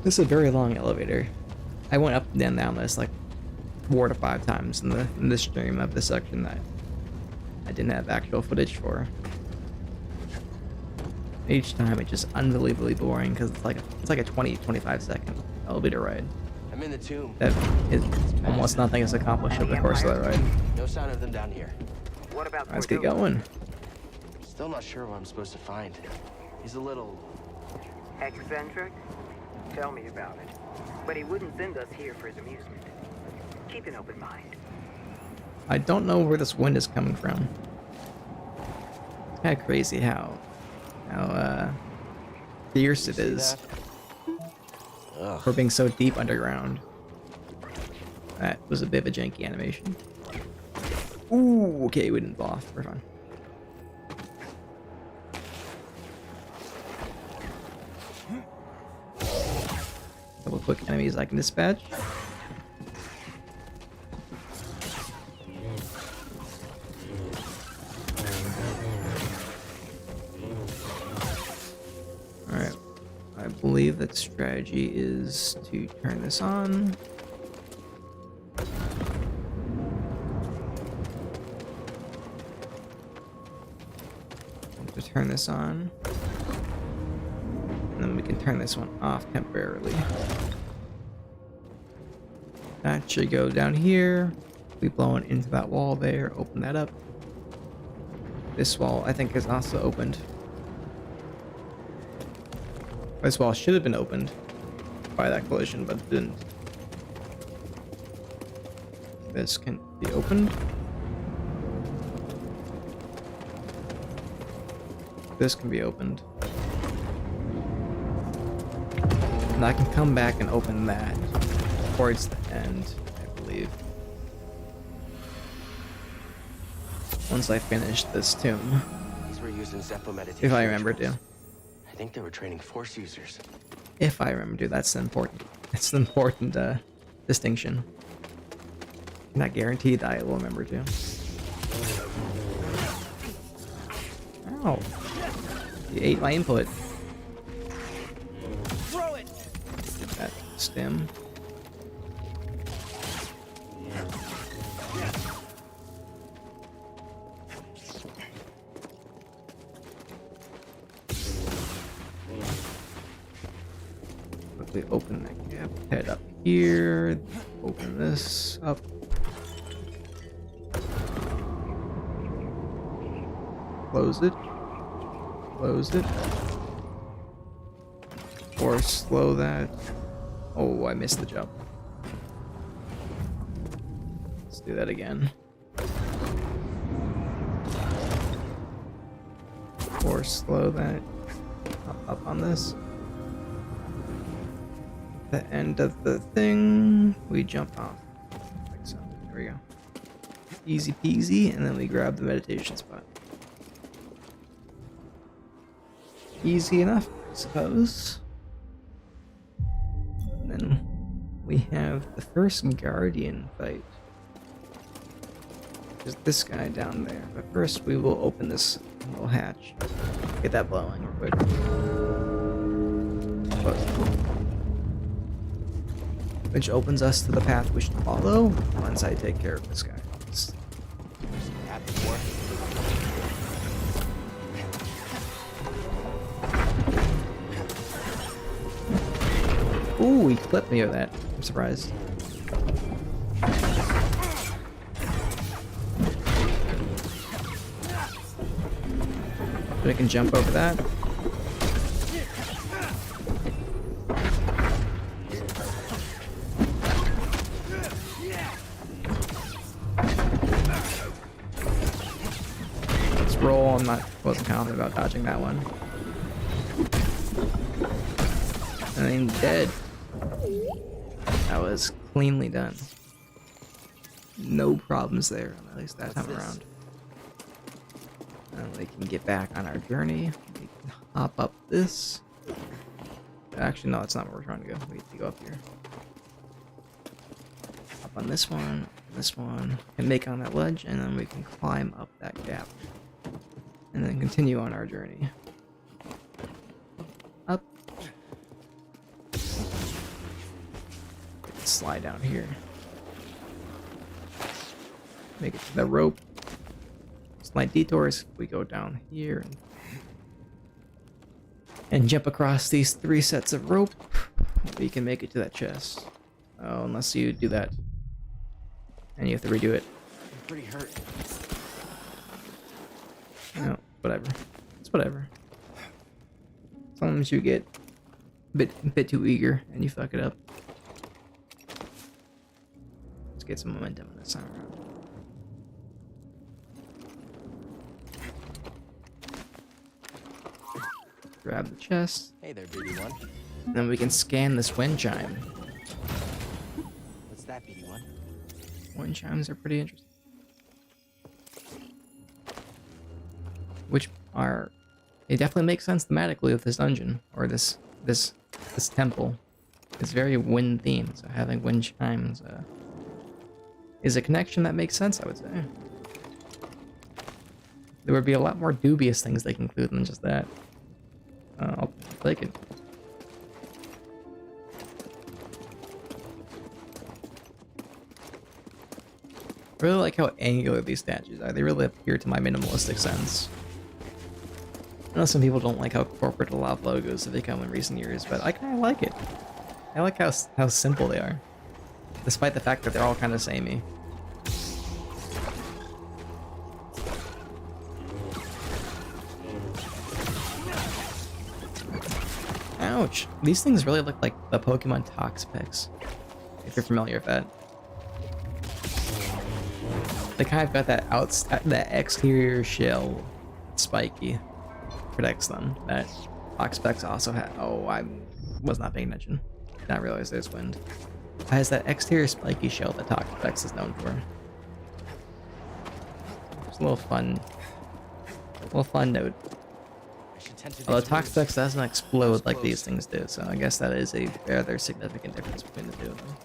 This is a very long elevator. I went up and down this like 4 to 5 times in this stream of this section that I didn't have actual footage for. Each time it's just unbelievably boring because it's like a 20-25 second elevator ride. I'm in the tomb. That is almost nothing is accomplished over the course of that ride. No sign of them down here. What about Let's get Cordova? going. Still not sure what I'm supposed to find. He's a little... Eccentric? Tell me about it. But he wouldn't send us here for his amusement. Keep an open mind. I don't know where this wind is coming from. It's kind of crazy how fierce it is for being so deep underground. That was a bit of a janky animation. Ooh, okay, we didn't fall off. We're fine. Couple quick enemies I can dispatch. Alright. I believe that strategy is to turn this on. To turn this on. And then we can turn this one off temporarily. That should go down here. We blow it into that wall there. Open that up. This wall, I think, is also opened. This wall should have been opened by that collision, but it didn't. This can be opened. This can be opened. And I can come back and open that towards the end, I believe. Once I finish this tomb. These were used in Zepho meditation. If I remember to. I think they were training Force users. If I remember to, that's important. It's an important distinction. Not guaranteed that I will remember to. Ow. You ate my input. Throw it. Get that stem. Quickly open that gap. Head up here. Open this up. Close it. Close it. Or slow that. Oh, I missed the jump. Let's do that again. Or slow that. Up on this. The end of the thing, we jump off. Like so. There we go. Easy peasy, and then we grab the meditation spot. Easy enough, I suppose. And then we have the first Guardian fight. There's this guy down there. But first we will open this little hatch. Get that blowing real quick. Which opens us to the path we should follow once I take care of this guy. Ooh, he clipped me with that. I'm surprised. But I can jump over that. Let's roll. Wasn't confident about dodging that one. And then dead. That was cleanly done. No problems there, at least that time around. And we can get back on our journey. We can hop up this. Actually, no, that's not where we're trying to go. We need to go up here. Up on this one, and make on that ledge, and then we can climb up that gap. And then continue on our journey. Up. Slide down here. Make it to the rope. Slight detours. We go down here and jump across these 3 sets of rope. We can make it to that chest. Oh, unless you do that, and you have to redo it. I'm pretty hurt. No, whatever. It's whatever. As long as you get a bit too eager and you fuck it up. Let's get some momentum this time around. Grab the chest. Hey there, BD1. Then we can scan this wind chime. What's that, BD1? Wind chimes are pretty interesting. They definitely make sense thematically with this dungeon or this temple. It's very wind themed, so having wind chimes is a connection that makes sense, I would say. There would be a lot more dubious things they can include than just that. I'll take it. I really like how angular these statues are. They really appear to my minimalistic sense. I know some people don't like how corporate a lot of logos have become in recent years, but I kind of like it. I like how simple they are. despite the fact that they're all kind of samey. Ouch! These things really look like the Pokemon Toxapex, if you're familiar with that. They kind of got that exterior shell, spiky, protects them. That Toxapex also had. Oh, I was not paying attention. Did not realize there's wind. It has that exterior spiky shell that Toxapex is known for. It's a little fun note. Although Toxapex doesn't explode like these things do, so I guess that is a rather significant difference between the two of them.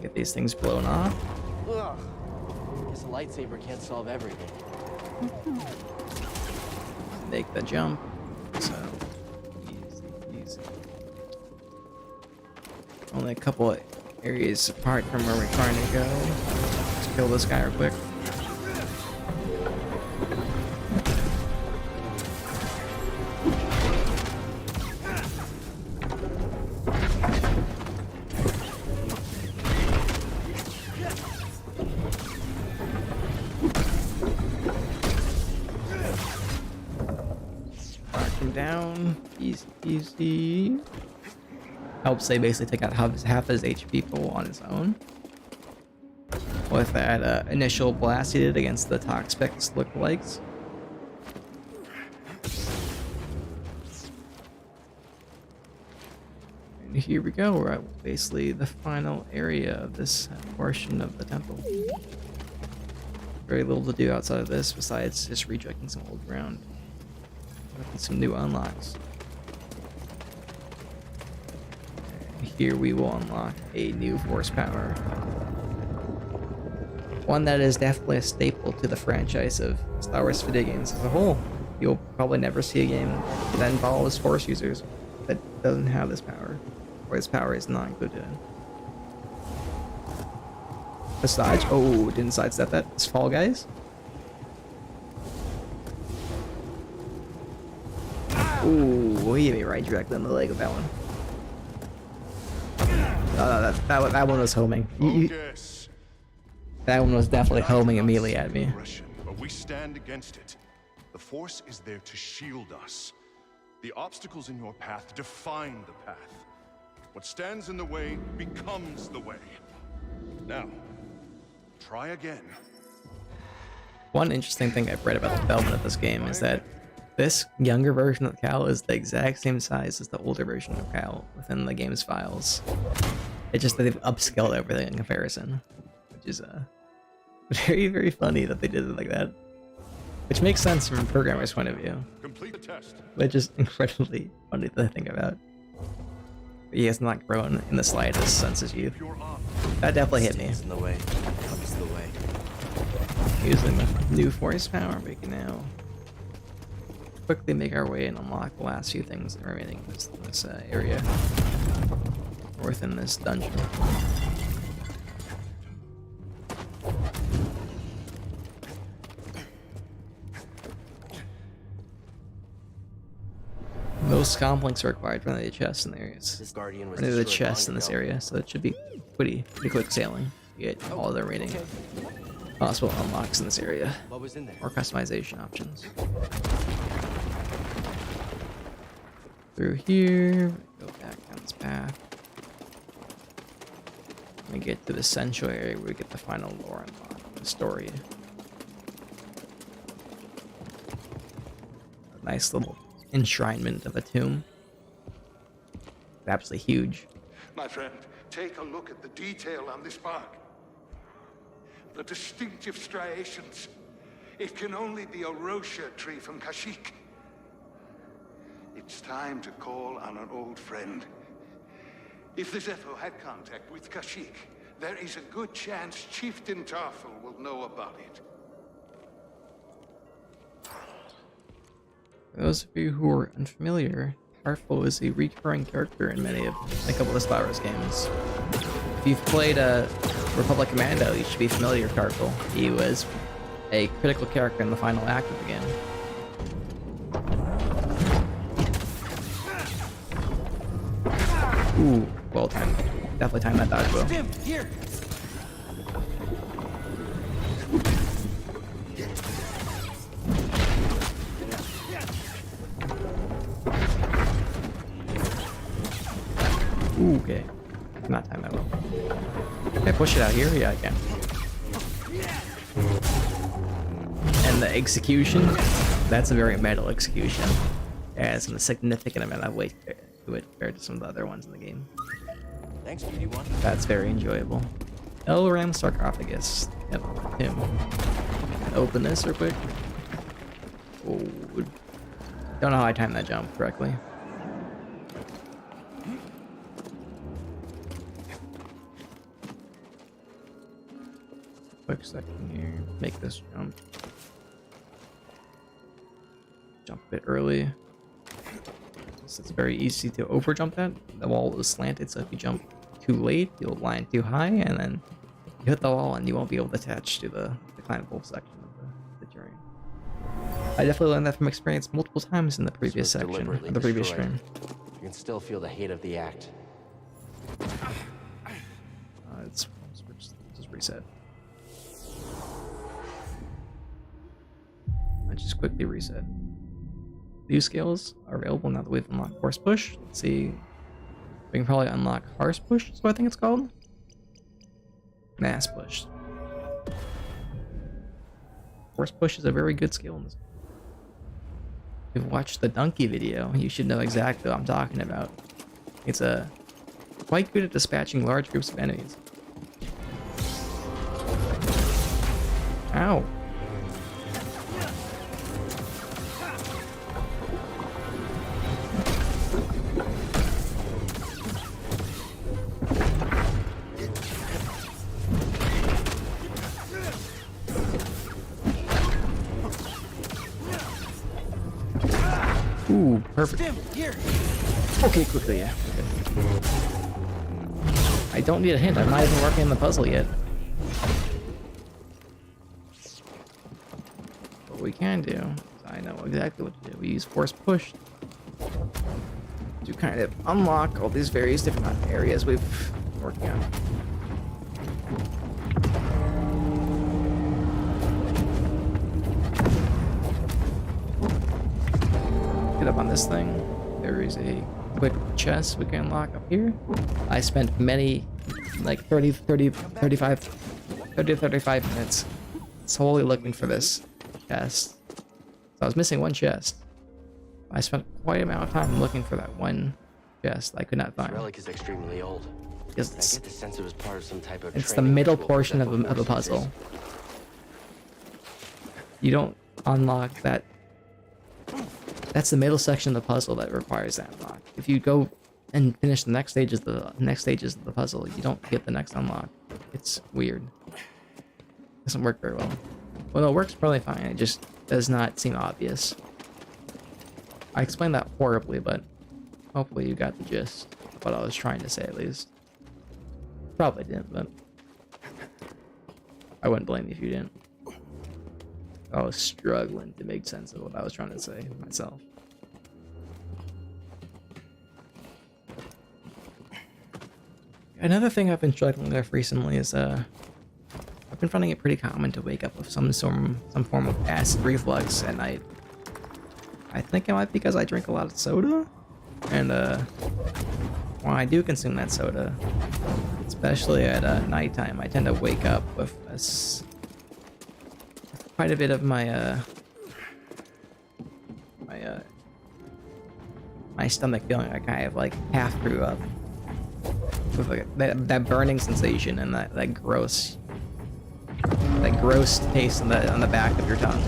Get these things blown off. Ugh. Guess a lightsaber can't solve everything. Make the jump. So easy. Only a couple of areas apart from where we're trying to go. Let's kill this guy real quick. Down, easy. Helps say basically take out half his HP pool on his own. With that initial blast he did against the Toxapex lookalikes. And here we go. We're at basically the final area of this portion of the temple. Very little to do outside of this besides just rechecking some old ground. Some new unlocks. And here we will unlock a new force power. One that is definitely a staple to the franchise of Star Wars video games as a whole. You'll probably never see a game that involves force users that doesn't have this power, or this power is not included in. Besides, oh, didn't sidestep that. It's Fall Guys. Ooh, he hit me right directly on the leg with that one. That one was homing. That one was definitely homing immediately at me. But we stand against it. The Force is there to shield us. The obstacles in your path define the path. What stands in the way becomes the way. Now, try again. One interesting thing I've read about the development of this game is that this younger version of Cal is the exact same size as the older version of Cal within the game's files. It's just that they've upscaled everything in comparison, which is very, very funny that they did it like that. Which makes sense from a programmer's point of view. Complete the test. Which is incredibly funny to think about. But he has not grown in the slightest since his youth. That definitely hit me. In the way. Comes the way. Using the new force power, we can now quickly make our way and unlock the last few things that are remaining in this area, or within this dungeon. Most complex are required for the chests in the areas. This guardian was Or the destroyed chests long in this ago. area, so it should be pretty quick sailing to get all the remaining possible unlocks in this area, What was in there? or customization options. Through here, go back down this path. We get to the central area where we get the final lore unlock in the story. A nice little enshrinement of a tomb. It's absolutely huge. My friend, take a look at the detail on this bark. The distinctive striations. It can only be a Rosia tree from Kashyyyk. It's time to call on an old friend. If the Zepho had contact with Kashyyyk, there is a good chance Chieftain Tarful will know about it. For those of you who are unfamiliar, Tarful is a recurring character in a couple of the Star Wars games. If you've played Republic Commando, you should be familiar with Tarful. He was a critical character in the final act of the game. Ooh, well timed. Definitely timed that dodge well. Stim, here. Ooh, okay. Not time that well. Can I push it out here? Yeah, I can. And the execution, that's a very metal execution. It adds a significant amount of weight to it compared to some of the other ones in the game. Thanks, BD1. That's very enjoyable. Elram sarcophagus. Yep, him. Open this real quick. Oh, don't know how I timed that jump correctly. Quick second here. Make this jump. Jump a bit early. So it's very easy to over jump that. The wall is slanted, so if you jump too late, you'll land too high, and then you hit the wall and you won't be able to attach to the climbable section of the terrain. I definitely learned that from experience multiple times in the previous So it's section, deliberately of the previous destroyed. stream. You can still feel the hate of the act. It's just reset. I just quickly reset. These skills are available now that we've unlocked Horse Push. Let's see. We can probably unlock Horse Push, is what I think it's called. Mass Push. Horse Push is a very good skill in this. If you've watched the Donkey video, you should know exactly what I'm talking about. It's quite good at dispatching large groups of enemies. Ow. Ooh, perfect. Okay, quickly, yeah. Okay. I don't need a hint. I'm not even working on the puzzle yet. What we can do, I know exactly what to do. We use Force Push to kind of unlock all these various different areas we've been working on. Get up on this thing. There is a quick chest we can unlock up here. I spent many, like 30 to 35 minutes solely looking for this chest. So I was missing one chest. I spent quite an amount of time looking for that one chest I could not This find. relic is extremely old. I Because get the sense it was part of some type of it's the training middle ritual for portion of Zephyr a Force puzzle. users. You don't unlock that. That's the middle section of the puzzle that requires that unlock. If you go and finish the next stages of the puzzle, you don't get the next unlock. It's weird. Doesn't work very well. Well, no, it works probably fine. It just does not seem obvious. I explained that horribly, but hopefully you got the gist of what I was trying to say at least. Probably didn't, but I wouldn't blame you if you didn't. I was struggling to make sense of what I was trying to say myself. Another thing I've been struggling with recently is I've been finding it pretty common to wake up with some form of acid reflux at night. I think it might be because I drink a lot of soda, and when I do consume that soda, especially at nighttime, I tend to wake up with quite a bit of my my stomach feeling like I have like half threw up, with like that burning sensation and that gross taste on the back of your tongue.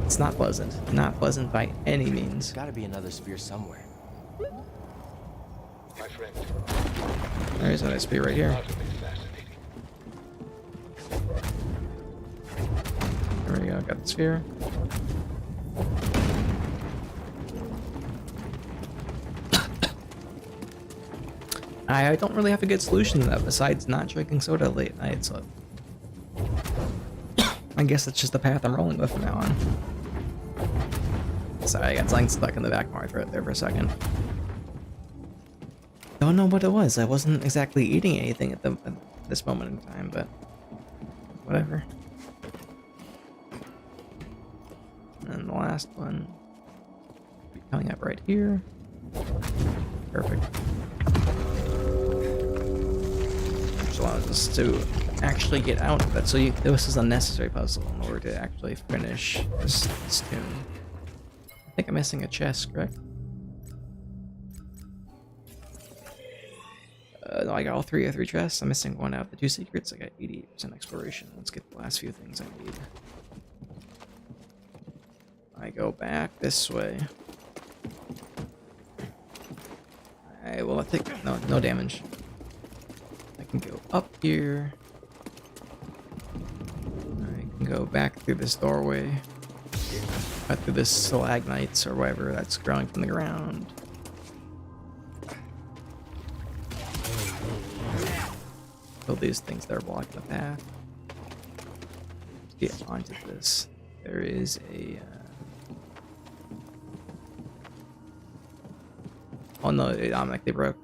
It's not pleasant. Not pleasant by any means. There's gotta be another spear somewhere. My friend, There's another spear right here. utterly fascinating. There we go. Got the sphere. I don't really have a good solution to that besides not drinking soda late at night, so I guess that's just the path I'm rolling with from now on. Sorry, I got something stuck in the back of my throat there for a second. don't know what it was. I wasn't exactly eating anything at this moment in time, but whatever. And the last one will be coming up right here. Perfect. Which allows us to actually get out of it. So this is a necessary puzzle in order to actually finish this tomb. I think I'm missing a chest, correct? No, I got all three chests. I'm missing one out of the 2 secrets. I got 88% exploration. Let's get the last few things I need. I go back this way. I will take no damage. I can go up here. I can go back through this doorway. Cut through this stalagmites or whatever that's growing from the ground. Kill these things that are blocking the path. Let's get onto this. There is a. Oh no, I'm like they broke.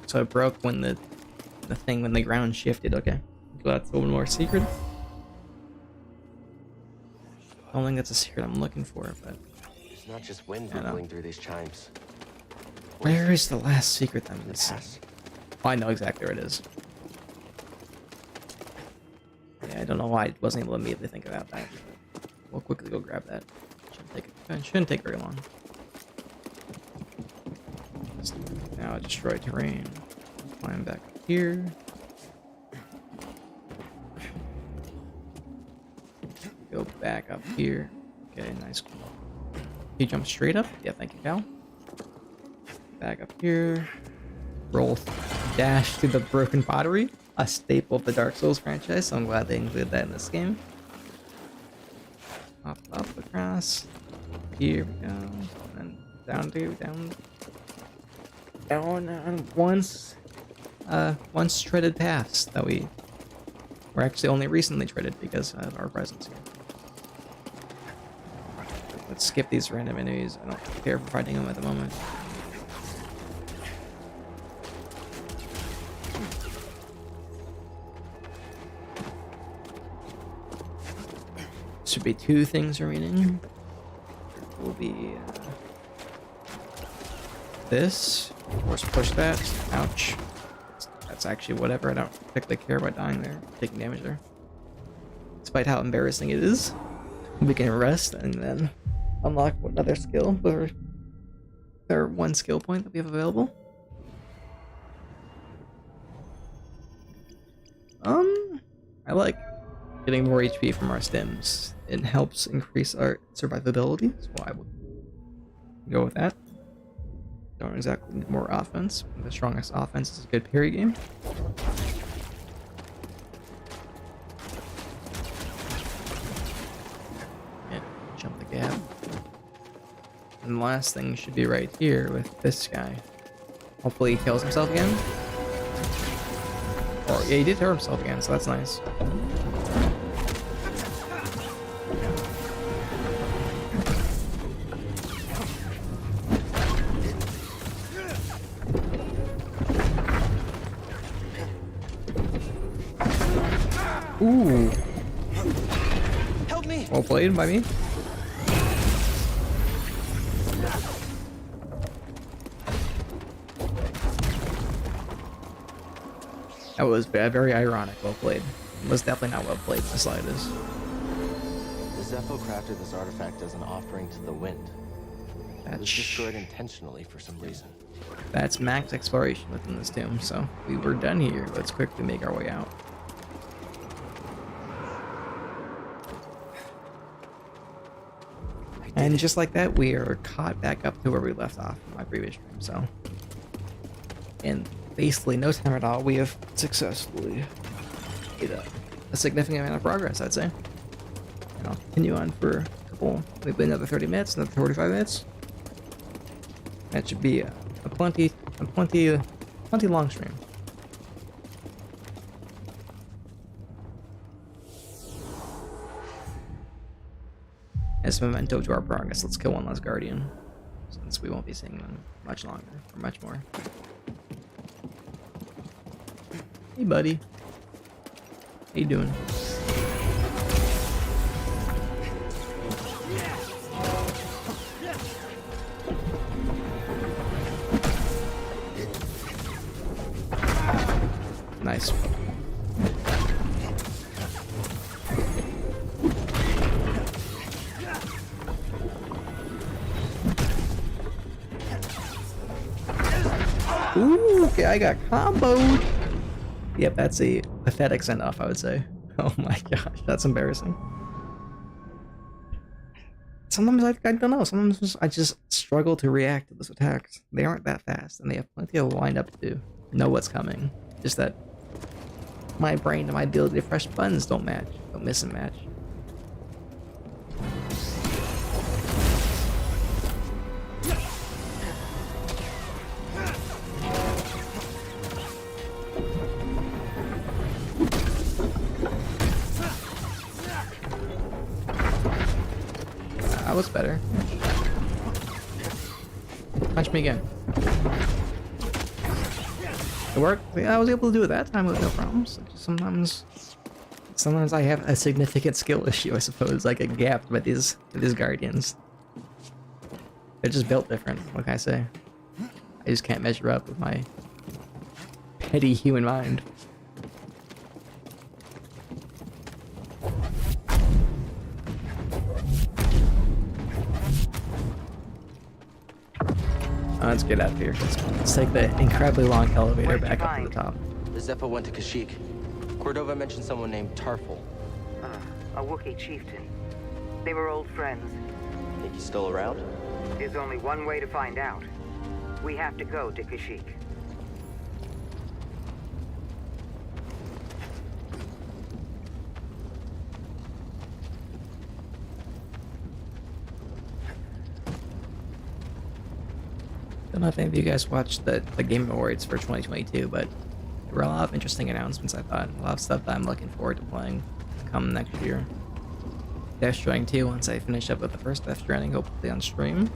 So it broke when the thing when the ground shifted. Okay, so that's one more secret. I don't think that's a secret I'm looking for, but It's not just wind rumbling through these chimes. Where is the last secret I'm missing? Oh, I know exactly where it is. Yeah, I don't know why I wasn't able to immediately think about that. We'll quickly go grab that. Shouldn't take very long. Now destroy terrain. Climb back up here. Go back up here. Okay, nice. Can you jump straight up? Yeah, thank you, Cal. Back up here. Roll dash to the broken pottery. A staple of the Dark Souls franchise, so I'm glad they included that in this game. Up across. Here we go. And then down on once treaded paths that we were actually only recently treaded because of our presence here. Let's skip these random enemies. I don't care for fighting them at the moment. Should be 2 things remaining. Will be this. Of course, push that. Ouch. That's actually whatever. I don't particularly care about dying there, taking damage there. Despite how embarrassing it is, we can rest and then unlock another skill or 1 skill point that we have available. I like getting more HP from our stims. It helps increase our survivability, so I would go with that. Don't exactly need more offense. The strongest offense is a good parry game. Yeah, jump the gap. And the last thing should be right here with this guy. Hopefully he kills himself again. Or yeah, he did hurt himself again, so that's nice. Ooh. Help me! Well played by me. That was very ironic. Well played. It was definitely not well played in the slightest. The Zepho crafted this artifact as an offering to the wind. It was destroyed intentionally for some reason. That's max exploration within this tomb, so we were done here. Let's quickly make our way out. And just like that, we are caught back up to where we left off in my previous stream, so. In basically no time at all, we have successfully made a significant amount of progress, I'd say. And I'll continue on for a couple, maybe another 30 minutes, another 45 minutes. That should be a plenty long stream. As a memento to our progress, let's kill one last guardian, since we won't be seeing them much longer, or much more. Hey, buddy. How you doing? Nice. Ooh, okay, I got comboed. Yep, that's a pathetic send-off, I would say. Oh my gosh, that's embarrassing. Sometimes I don't know, sometimes I just struggle to react to those attacks. They aren't that fast, and they have plenty of wind-up to know what's coming. Just that my brain and my ability to press buttons don't match, don't miss and match. That was better. Punch me again. It worked. Yeah, I was able to do it that time with no problems. Sometimes I have a significant skill issue, I suppose. I get gapped by these guardians. They're just built different. What can I say? I just can't measure up with my petty human mind. Let's get out of here. Let's take the incredibly long elevator back up to the top. The Zeppo went to Kashyyyk. Cordova mentioned someone named Tarful. A Wookiee chieftain. They were old friends. Think he's still around? There's only one way to find out. We have to go to Kashyyyk. I don't know if any of you guys watched the Game Awards for 2022, but there were a lot of interesting announcements, I thought. A lot of stuff that I'm looking forward to playing come next year. Death Stranding 2, once I finish up with the first Death Stranding, hopefully on stream.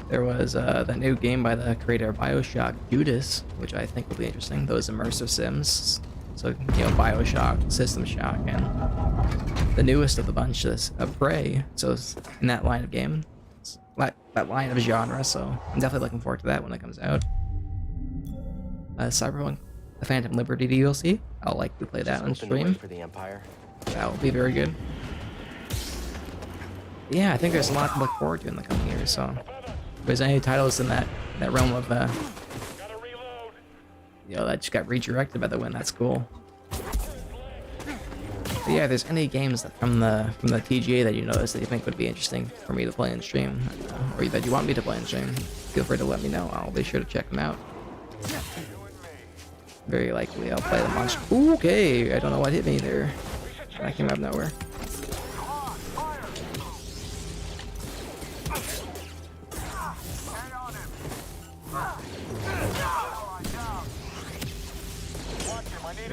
There was the new game by the creator of BioShock, Judas, which I think will be interesting. Those immersive sims. So, you know, BioShock, System Shock, and the newest of the bunch is Prey. So it's in that line of game. That line of genre, so I'm definitely looking forward to that when it comes out. Cyberpunk, the Phantom Liberty DLC. I'll likely play that on stream. For the Empire. That will be very good. Yeah, I think there's a lot to look forward to in the coming years. So, if there's any titles in that realm of you know, that just got redirected by the win, that's cool. But yeah, if there's any games from the TGA that you notice that you think would be interesting for me to play in stream, or that you want me to play in stream, feel free to let me know. I'll be sure to check them out. Very likely I'll play them on stream. Ooh, okay, I don't know what hit me there. That came out of nowhere.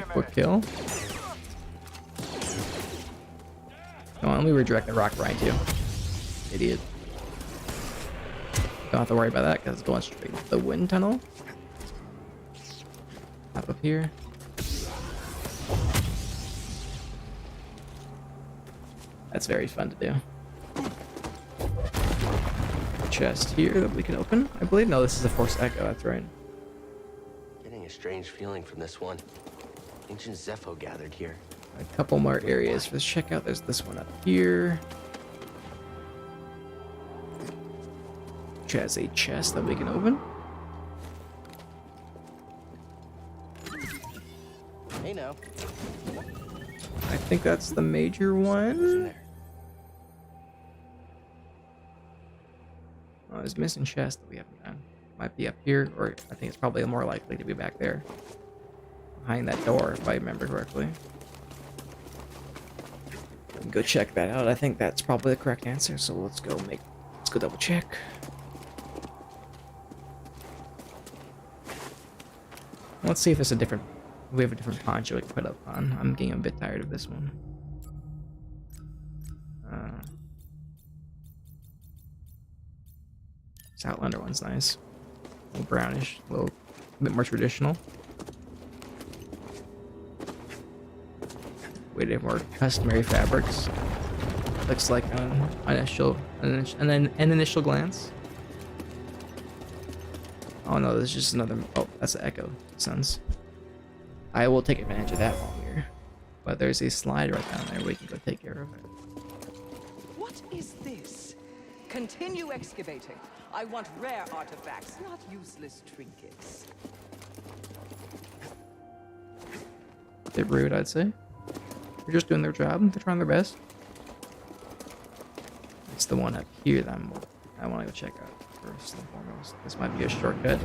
Quick kill. Come on, let me redirect the rocket right too. Idiot. Don't have to worry about that because it's going straight to the wind tunnel. Hop up here. That's very fun to do. Chest here that we can open. I believe, no, this is a Force Echo, that's right. Getting a strange feeling from this one. Ancient Zepho gathered here. A couple more areas for this checkout. There's this one up here, which has a chest that we can open. Hey now. I think that's the major one. Oh, there's missing chest that we haven't done. Might be up here, or I think it's probably more likely to be back there, behind that door, if I remember correctly. Go check that out. I think that's probably the correct answer, so let's go double check. Let's see if it's we have a different poncho we can put up on. I'm getting a bit tired of this one. This Outlander one's nice. A little brownish, a bit more traditional. way more customary fabrics. Looks like an initial glance. Oh no, there's just another. Oh, that's an echo. Sense. I will take advantage of that while we're here. But there's a slide right down there. We can go take care of it. What is this? Continue excavating. I want rare artifacts, not useless trinkets. They're rude, I'd say. They're just doing their job. They're trying their best. It's the one up here that I want to go check out first and foremost. This might be a shortcut.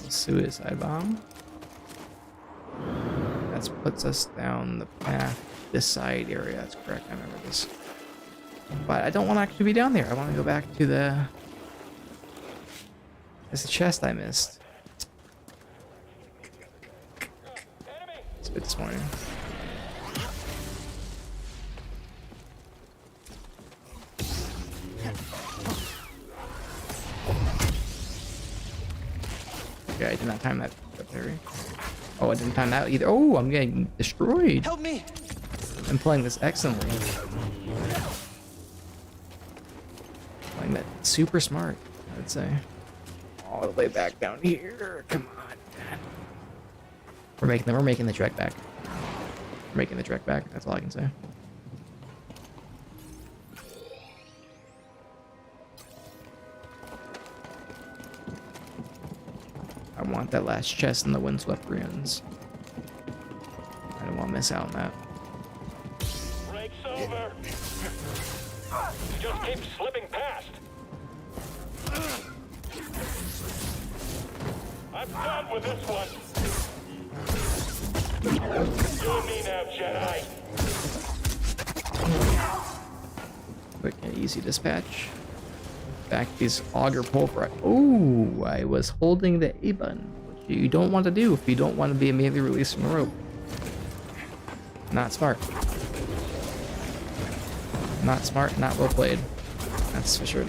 Suicide bomb. That puts us down the path. This side area. That's correct. I remember this. But I don't want to actually be down there. I want to go back to the. It's a chest I missed. It's a bit disappointing. Okay, I did not time that parry. Oh, I didn't time that either. Oh, I'm getting destroyed. Help me! I'm playing this excellently. Playing that super smart, I'd say. All the way back down here. Come on, man. We're making the trek back. We're making the trek back. That's all I can say. I want that last chest in the windswept ruins. I don't want to miss out on that. Break's over. You just keep slipping past. I'm done with this one. You and me now, Jedi. Quick and easy dispatch. Back these auger pulver. Oh, I was holding the A button, which you don't want to do if you don't want to be immediately released from the rope. Not smart. Not smart, not well played. That's for sure.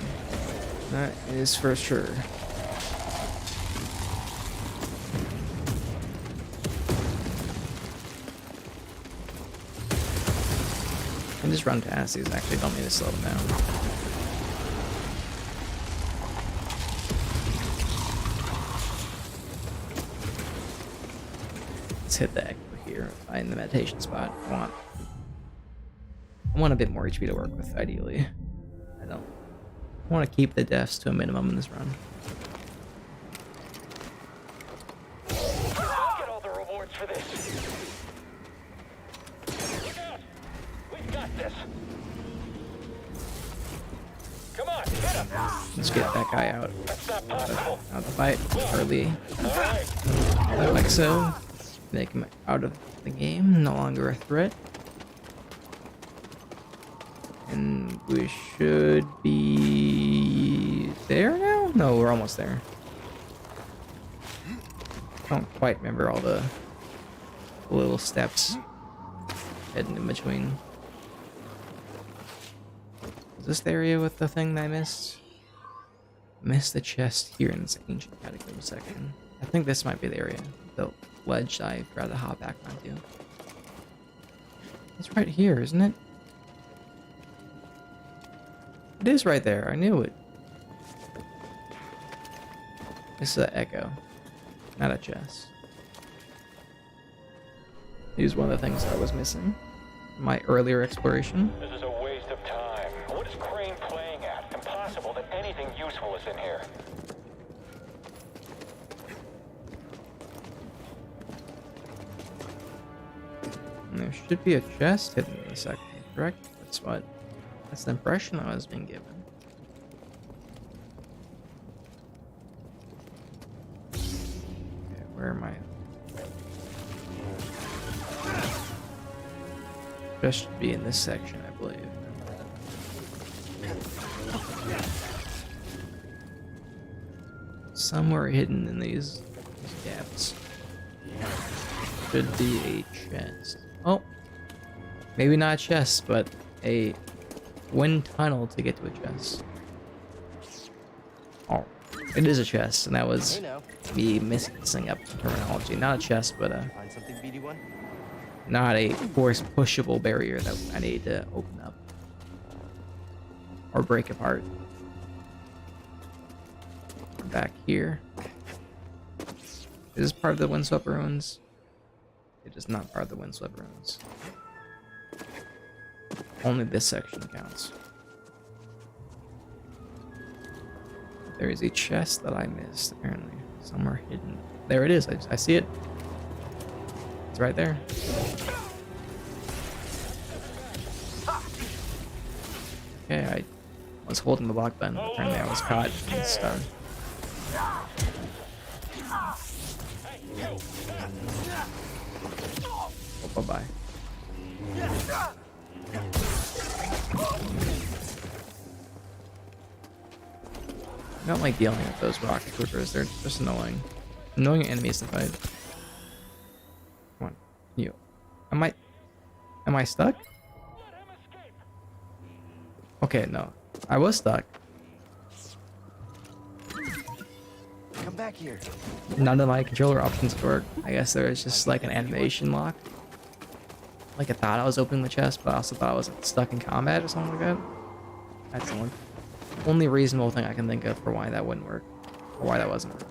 That is for sure. I just run past these, actually don't need to slow them down. Let's hit the echo here, find the meditation spot. I want a bit more HP to work with, ideally. I want to keep the deaths to a minimum in this run. Get all the rewards for this. Look out! We've got this. Come on, hit him. Let's get that guy out. That's not possible. Out of the fight, early. All right. Like so. Make him out of the game, no longer a threat. And we should be there now? No, we're almost there. I don't quite remember all the little steps heading in between. Is this the area with the thing that I missed? Missed the chest here in this ancient catacomb section. I think this might be the area. The ledge I'd rather hop back onto. It's right here, isn't it? It is right there. I knew it. This is an echo, not a chest. Here's one of the things I was missing. My earlier exploration. This is a waste of time. What is Crane playing at? Impossible that anything useful is in here. And there should be a chest hidden in the section, correct? That's the impression I was being given. Okay, where am I? Just should be in this section, I believe. Somewhere hidden in these gaps should be a chest. Oh, Maybe not a chest, but a wind tunnel to get to a chest. Oh, it is a chest, and that was Hey now. me missing up terminology. Not a chest, but Find something, BD1? not a force pushable barrier that I need to open up or break apart. Back here. Is this part of the Windswept Ruins? It is not part of the Windswept Ruins. Only this section counts. There is a chest that I missed, apparently. Somewhere hidden. There it is. I see it. It's right there. Okay, I was holding the block button. Apparently I was caught and stunned. Oh, bye-bye. I don't like dealing with those rocket troopers. They're just annoying. Annoying enemies to fight. Come on. You. Am I stuck? Okay, no. I was stuck. Come back here. None of my controller options work. I guess there was just like an animation lock. Like I thought I was opening the chest, but I also thought I was stuck in combat or something like that. That's the only reasonable thing I can think of for why that wouldn't work. Or why that wasn't working.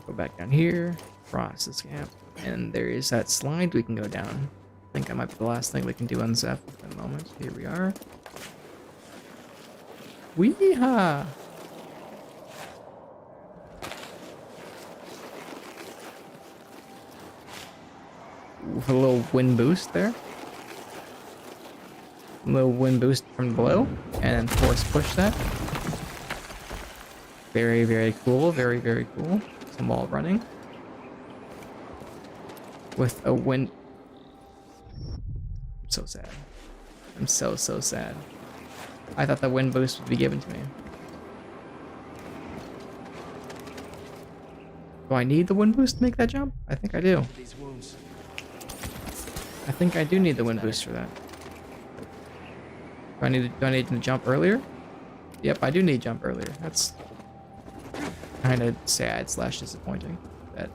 Go back down here, cross this gap, and there is that slide we can go down. I think that might be the last thing we can do on Zeph for the moment. Here we are. Weehaw! With a little wind boost there. A little wind boost from below, and then force push that. Very, very cool. Very, very cool. Some wall running. With a wind. I'm so sad. I'm so sad. I thought the wind boost would be given to me. Do I need the wind boost to make that jump? I think I do. These wounds. I think I do need the wind boost for that. Do I need to jump earlier? Yep, I do need to jump earlier. That's kind of sad / disappointing. That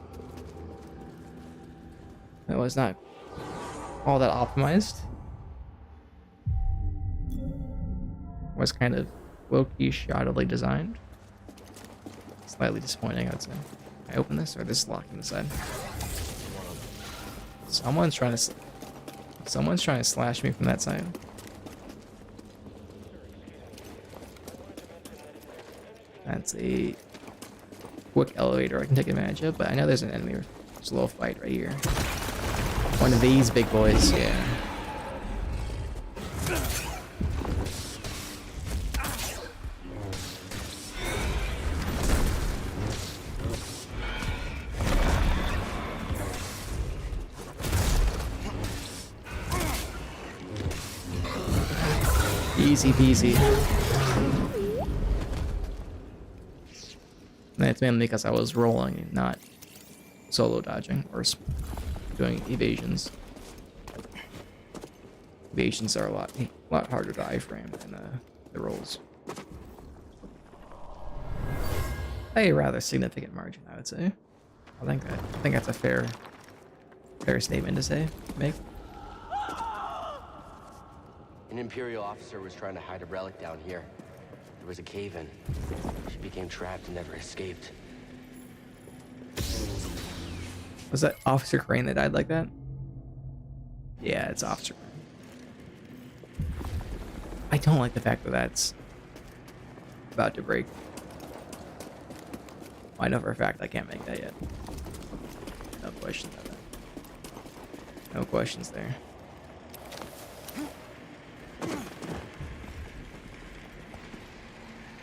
was not all that optimized. Was kind of low-key shoddily designed. Slightly disappointing, I'd say. Can I open this, or this is locked inside? Someone's trying to slash me from that side. That's a quick elevator I can take advantage of, but I know there's an enemy. There's a little fight right here. One of these big boys, yeah. Easy peasy. That's mainly because I was rolling, not solo dodging or doing evasions. Evasions are a lot harder to iframe than the rolls. A rather significant margin, I would say. I think that's a fair statement to make. An Imperial officer was trying to hide a relic down here. There was a cave-in. She became trapped and never escaped. Was that Officer Crane that died like that? Yeah, it's Officer Crane. I don't like the fact that that's about to break. I know for a fact I can't make that yet. No questions about that. No questions there.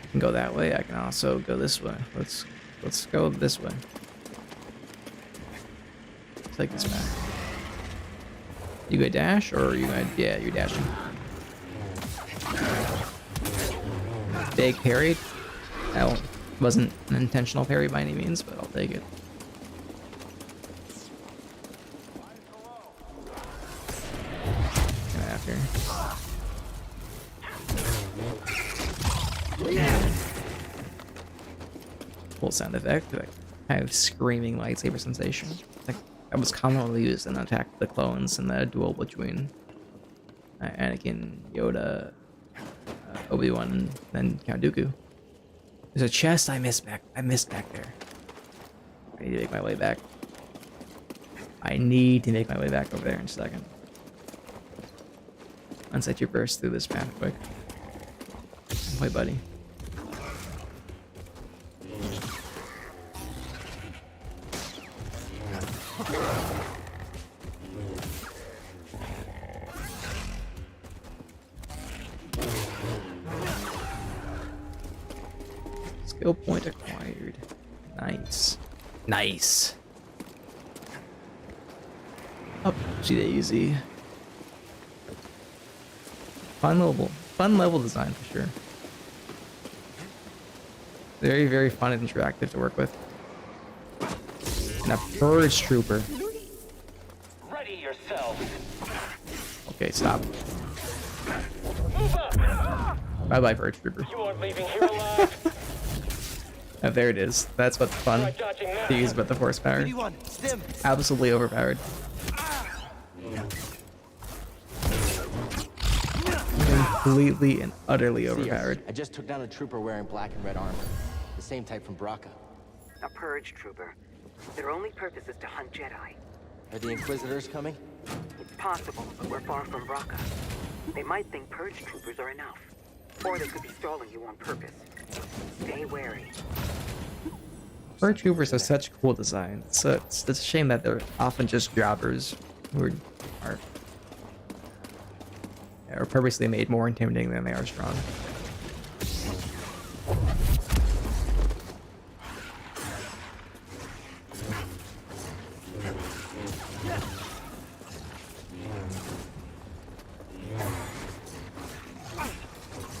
I can go that way. I can also go this way. Let's go this way. Take this back. You go dash, or are you gonna? Yeah, you're dashing. Big parry. That wasn't an intentional parry by any means, but I'll take it. character. Cool sound effect, like kind of screaming lightsaber sensation. Like that was commonly used in Attack of the Clones in the duel between Anakin, Yoda, Obi-Wan, and then Count Dooku. There's a chest I missed back there. I need to make my way back. I need to make my way back over there in a second. Once I traverse through this path quick. Wait, buddy. Skill point acquired. Nice. Nice. Up, easy. Fun level design for sure. Very, very fun and interactive to work with. And a Purge Trooper. Ready yourself. Okay, stop. Bye bye, Purge Trooper. You aren't leaving here alive. Oh, there it is. That's what's fun to use about the Force power. Absolutely overpowered. Completely and utterly overpowered. I just took down a trooper wearing black and red armor. The same type from Braca. A purge trooper. Their only purpose is to hunt Jedi. Are the Inquisitors coming? It's possible, but we're far from Braca. They might think purge troopers are enough. Or they could be stalling you on purpose. Stay wary. Purge Troopers have such cool design. So it's a shame that they're often just jobbers who are purposely made more intimidating than they are strong.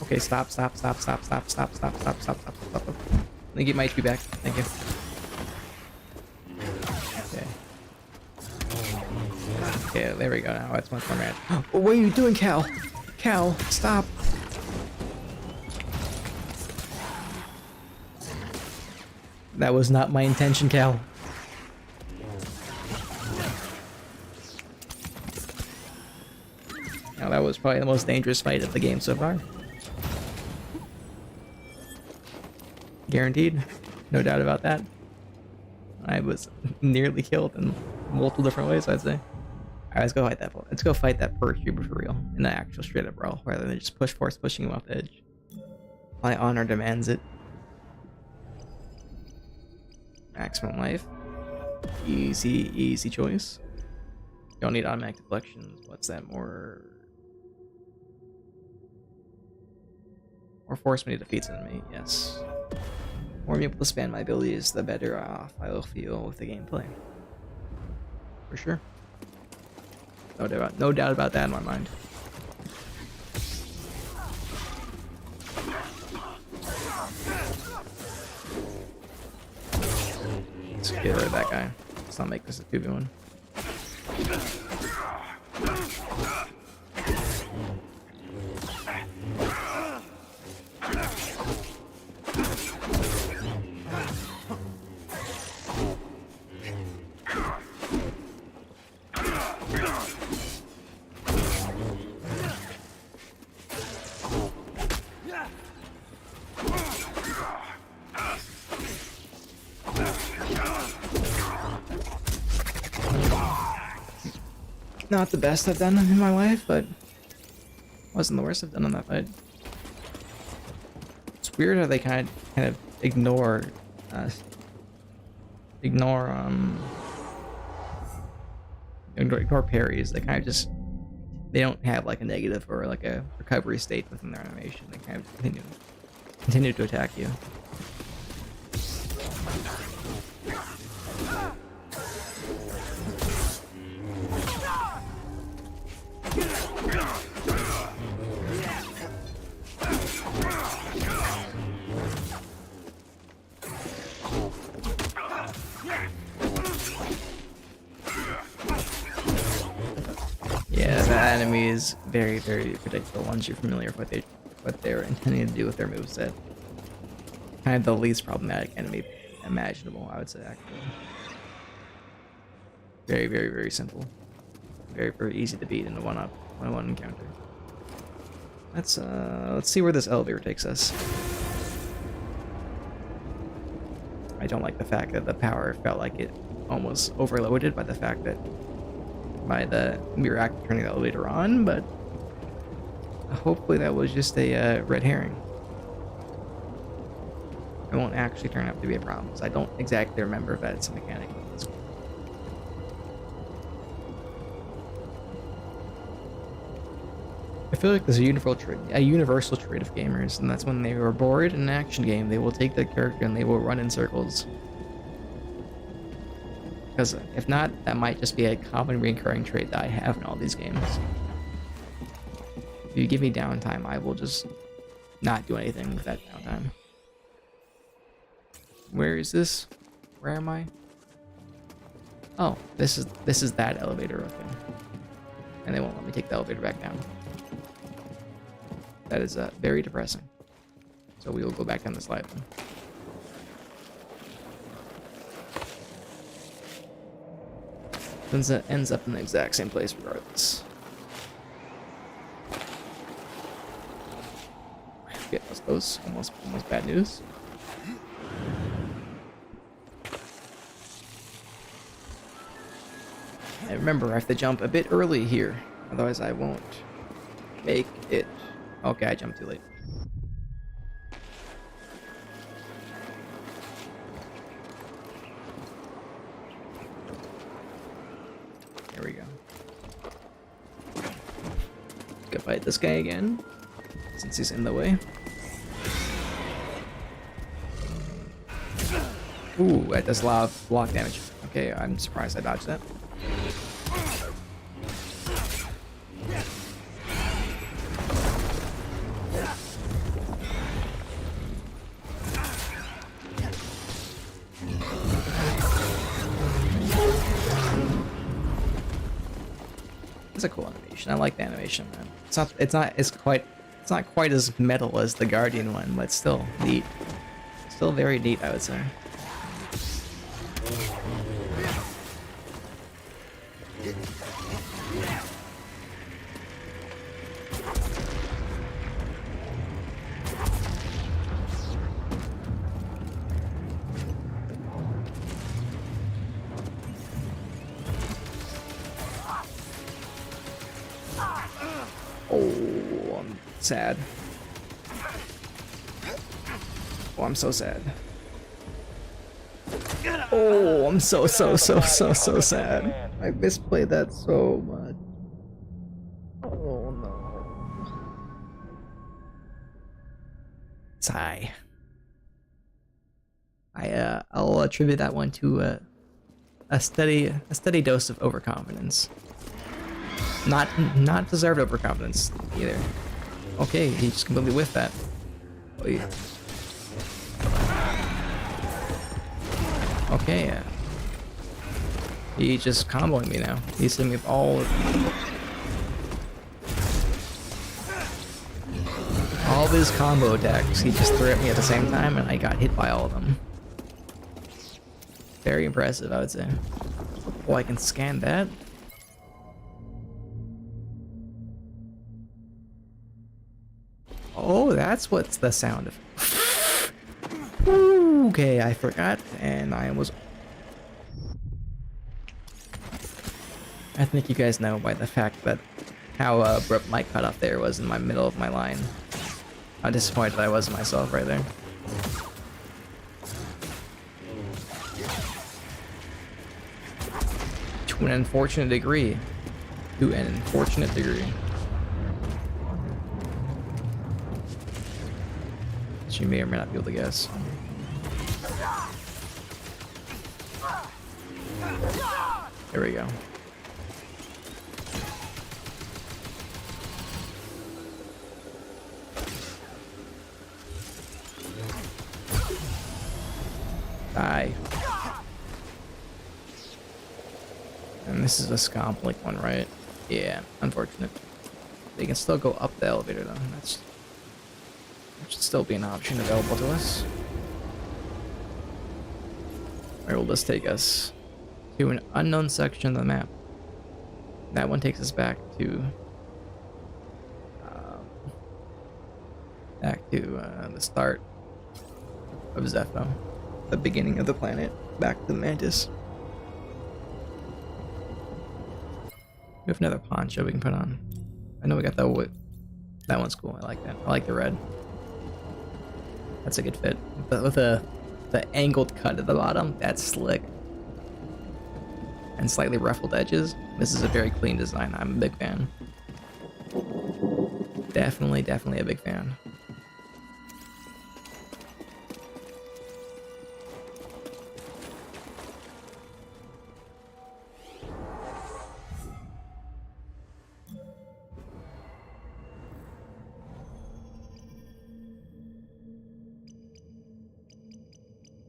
Okay, stop. Let me get my HP back. Thank you. Okay, there we go. Now it's much more mad. Oh, what are you doing, Cal? Cal, stop. That was not my intention, Cal. Now that was probably the most dangerous fight of the game so far. Guaranteed. No doubt about that. I was nearly killed in multiple different ways, I'd say. Alright, let's go fight that. Let's go fight that Purge Trooper for real. In an actual straight up brawl, rather than just pushing him off the edge. My honor demands it. Maximum life. Easy choice. Don't need automatic deflections. What's that? More force me to defeat an enemy. Yes. The more I'm able to spend my abilities, the better off I will feel with the gameplay. For sure. No doubt about that in my mind. Let's get rid of that guy. Let's not make this a 2v1. Not the best I've done in my life, but wasn't the worst I've done on that fight. It's weird how they kind of ignore parries. They kind of just, they don't have like a negative or like a recovery state within their animation. They kind of continue to attack you. enemies very, very predictable once you're familiar with what they're intending to do with their moveset. Kind of the least problematic enemy imaginable, I would say, actually. Very, very, very simple. Very, very easy to beat in a one-on-one encounter. Let's see where this elevator takes us. I don't like the fact that the power felt like it almost overloaded by the fact that we were actually turning the elevator on, but hopefully that was just a red herring. It won't actually turn out to be a problem, because I don't exactly remember if that's a mechanic. I feel like there's a universal trait of gamers, and that's when they are bored in an action game, they will take the character and they will run in circles. Because if not, that might just be a common recurring trait that I have in all these games. If you give me downtime, I will just not do anything with that downtime. Where is this? Where am I? Oh, this is that elevator, okay. And they won't let me take the elevator back down. That is very depressing. So we will go back down the slide then. Since it ends up in the exact same place regardless. Okay, that was close. Almost bad news. And remember, I have to jump a bit early here, otherwise I won't make it. Okay, I jumped too late. There we go. Go fight this guy again, since he's in the way. Ooh, that does a lot of block damage. Okay, I'm surprised I dodged that. It's a cool animation. I like the animation, man. It's not quite as metal as the Guardian one, but still neat. Still very neat, I would say. Oh, I'm sad. Oh, I'm so sad. Oh, I'm so sad. I misplayed that so much. Oh no. Sigh. I'll attribute that one to a steady dose of overconfidence. Not deserved overconfidence either. Okay, he just completely whiffed that. Oh, yeah. Okay, he's just comboing me now. He's hitting me with all of his combo attacks. He just threw at me at the same time, and I got hit by all of them. Very impressive, I would say. Oh, I can scan that. Oh, that's what's the sound of. Okay, I forgot, and I was. I think you guys know by the fact that how abrupt my cutoff there was in my middle of my line. How disappointed I was in myself right there. To an unfortunate degree. To an unfortunate degree. You may or may not be able to guess. There we go. Die. And this is a scomp like one, right? Yeah, unfortunate. They can still go up the elevator though. That should still be an option available to us. Where will this take us? To an unknown section of the map. That one takes us back to the start of Zepho, the beginning of the planet, back to the Mantis. We have another poncho we can put on. I know we got that one's cool. I like that. I like the red. That's a good fit. With the angled cut at the bottom, that's slick. And slightly ruffled edges. This is a very clean design. I'm a big fan. Definitely a big fan.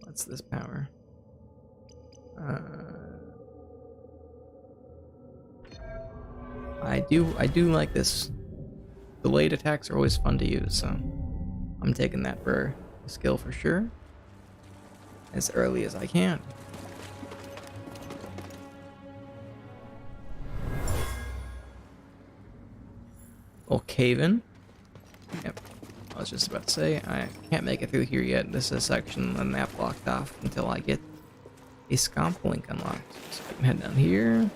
What's this power? I do like this. Delayed attacks are always fun to use, so I'm taking that for a skill for sure. As early as I can. Well, cave in. Yep. I was just about to say, I can't make it through here yet. This is a section of the map blocked off until I get a scomp link unlocked. So I can head down here.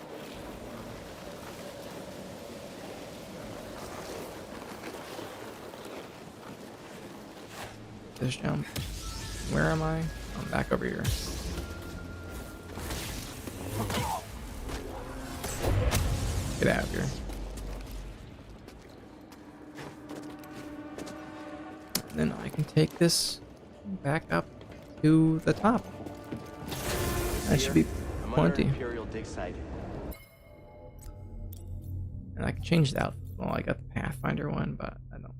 Just jump. Where am I? I'm back over here. Get out of here. Then I can take this back up to the top. That should be plenty. Imperial dig site. And I can change that. Well, I got the Pathfinder one, but I don't.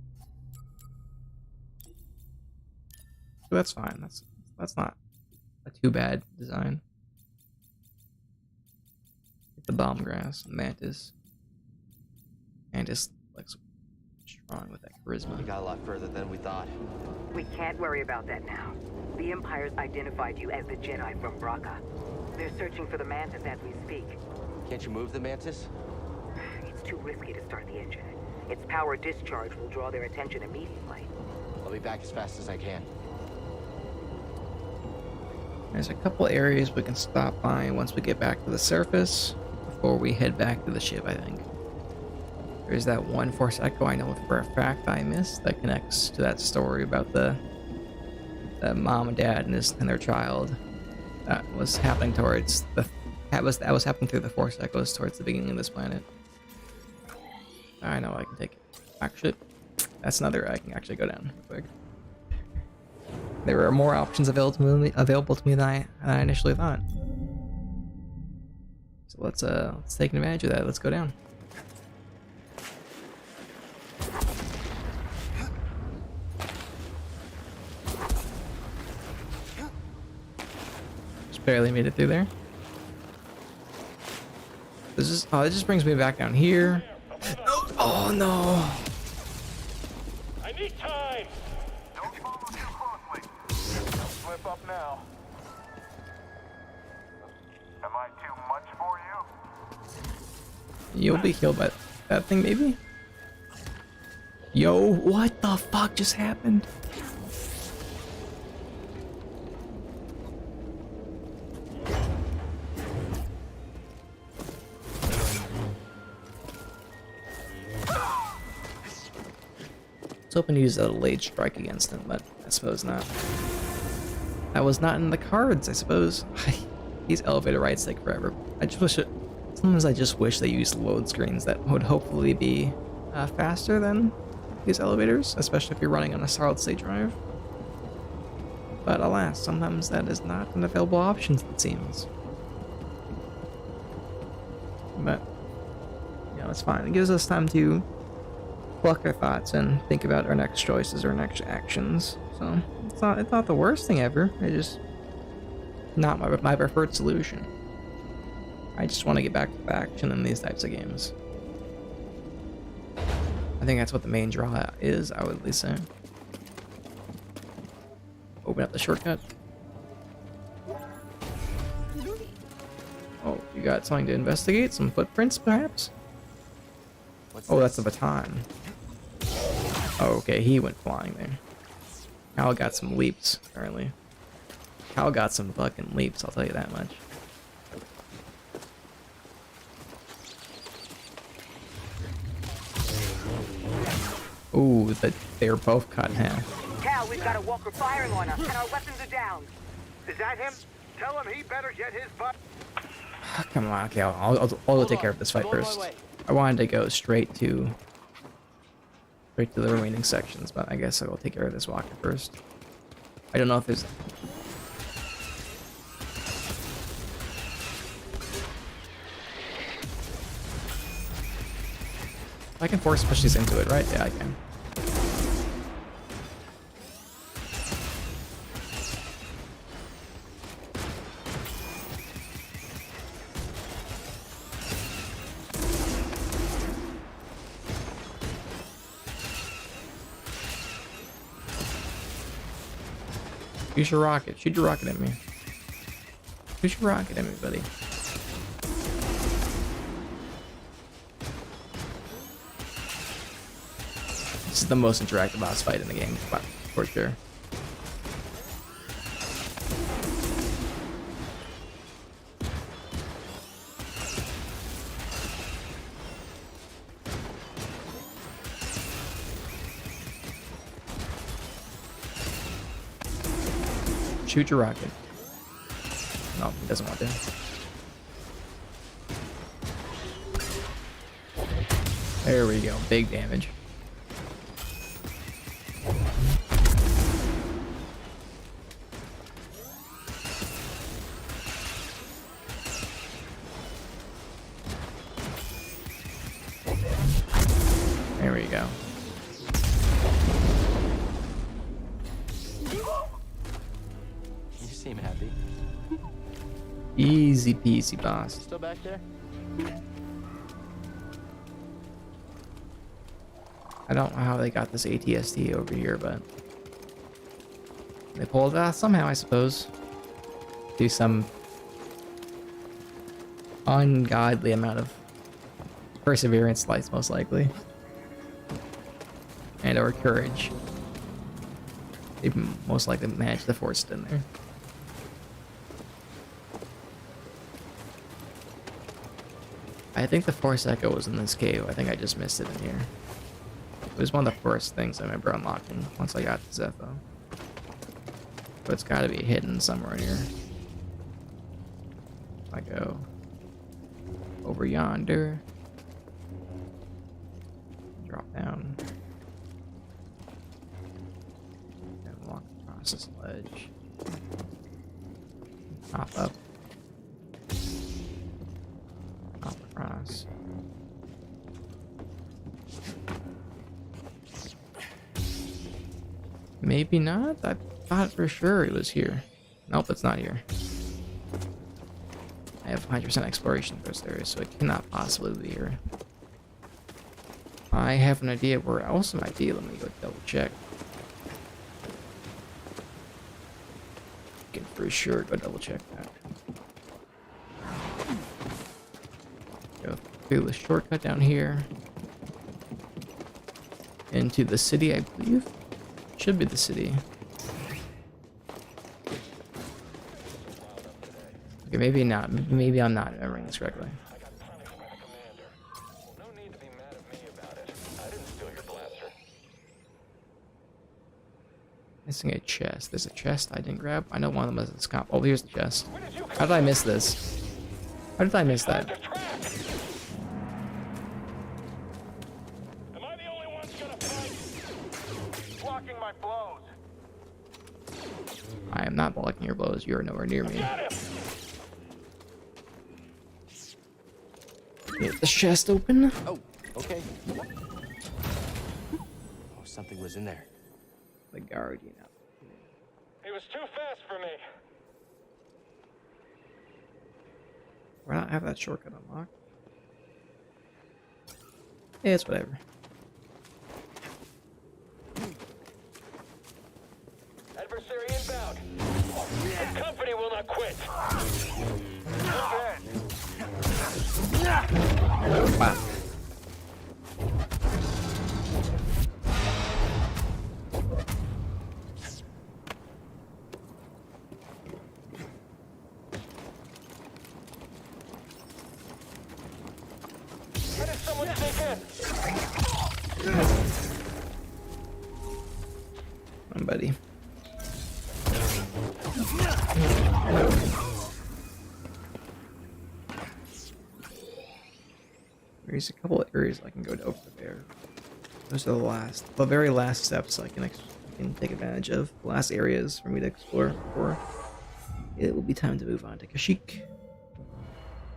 So that's fine. That's not a too bad design. Get the bomb grass, Mantis. Mantis looks strong with that charisma. You got a lot further than we thought. We can't worry about that now. The Empire's identified you as the Jedi from Braca. They're searching for the Mantis as we speak. Can't you move the Mantis? It's too risky to start the engine. Its power discharge will draw their attention immediately. I'll be back as fast as I can. There's a couple areas we can stop by once we get back to the surface before we head back to the ship, I think. There's that one Force Echo I know for a fact I missed that connects to that story about the mom and dad and their child. That was happening towards that was happening through the Force Echoes towards the beginning of this planet. I know I can take it. Actually, that's another I can actually go down real quick. There are more options available to me than I initially thought. So let's take advantage of that. Let's go down. Just barely made it through there. It just brings me back down here. Oh no! I need time. Don't follow too closely. Don't slip up now. Am I too much for you? You'll be healed by that thing, maybe? Yo, what the fuck just happened? I was hoping to use a delayed strike against him, but I suppose not. That was not in the cards, I suppose. These elevator rides take forever. Sometimes I just wish they used load screens that would hopefully be faster than these elevators, especially if you're running on a solid state drive. But alas, sometimes that is not an available option, it seems. But, you know, it's fine. It gives us time to collect our thoughts and think about our next choices or next actions. So, it's not the worst thing ever. It's just not my preferred solution. I just want to get back to action in these types of games. I think that's what the main draw is, I would at least say. Open up the shortcut. Oh, you got something to investigate? Some footprints, perhaps? Oh, that's the baton. Oh, okay, he went flying there. Cal got some leaps, apparently. Cal got some fucking leaps, I'll tell you that much. Ooh, they're both cut in half. Cal, we've got a walker firing on us, and our weapons are down. Is that him? Tell him he better get his butt. Come on, okay, I'll take care of this fight first. I wanted to go straight to the remaining sections, but I guess I'll take care of this walker first. I don't know if there's... I can force push these into it, right? Yeah, I can. Use your rocket. Shoot your rocket at me. Shoot your rocket at me, buddy. This is the most interactive boss fight in the game, for sure. Shoot your rocket. No, he doesn't want to. There we go. Big damage. There we go. You seem happy. Easy peasy, boss. Still back there? I don't know how they got this ATST over here, but they pulled it off somehow, I suppose. Do some ungodly amount of perseverance slice, most likely, and or courage. They most likely managed to force it in there. I think the Force Echo was in this cave. I think I just missed it in here. It was one of the first things I remember unlocking once I got to Zepho. But it's got to be hidden somewhere in here. I go over yonder, drop down, and walk across this ledge, hop up, hop across. Maybe not? I thought for sure it was here. Nope, it's not here. I have 100% exploration for this area, so it cannot possibly be here. I have an idea where else it might be. Let me go double check. Can for sure go double check that. Go through the shortcut down here. Into the city, I believe. Should be the city. Okay, maybe not. Maybe I'm not remembering this correctly. Missing a chest. There's a chest I didn't grab. I know one of them is a scop. Oh, here's the chest. How did I miss this? How did I miss that? Am I the only one gonna fight? Blocking my blows. I am not blocking your blows. You are nowhere near me. Get the chest open. Oh, okay. Oh, something was in there. The guardian up. He was too fast for me. Why not have that shortcut unlocked? Yeah, it's whatever. Adversary inbound. The company will not quit. Wow. How did someone sneak in? Come on, buddy. There's a couple of areas I can go over there. Those are the very last steps I can take advantage of. The last areas for me to explore before it will be time to move on to Kashyyyk.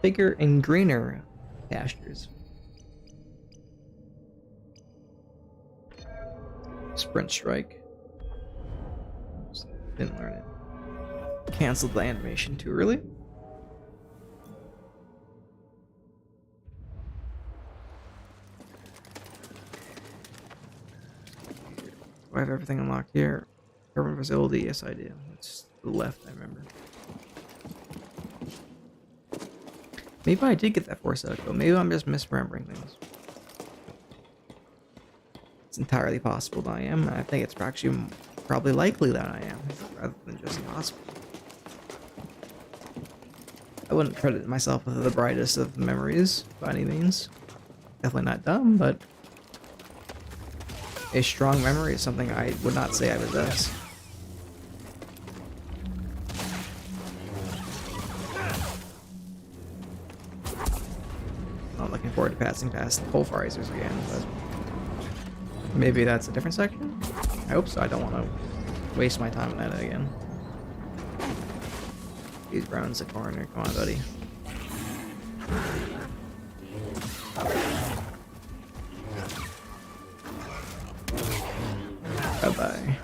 Bigger and greener pastures. Sprint strike. Oops, didn't learn it. Canceled the animation too early. Do I have everything unlocked here? Urban facility, yes I do. It's to the left, I remember. Maybe I did get that force out, but maybe I'm just misremembering things. It's entirely possible that I am. I think it's actually probably likely that I am, rather than just possible. I wouldn't credit myself with the brightest of memories by any means. Definitely not dumb, but a strong memory is something I would not say I possess. I'm looking forward to passing past the pulverizers again, but maybe that's a different section? I hope so. I don't want to waste my time on that again. These browns the corner. Come on, buddy. Bye-bye.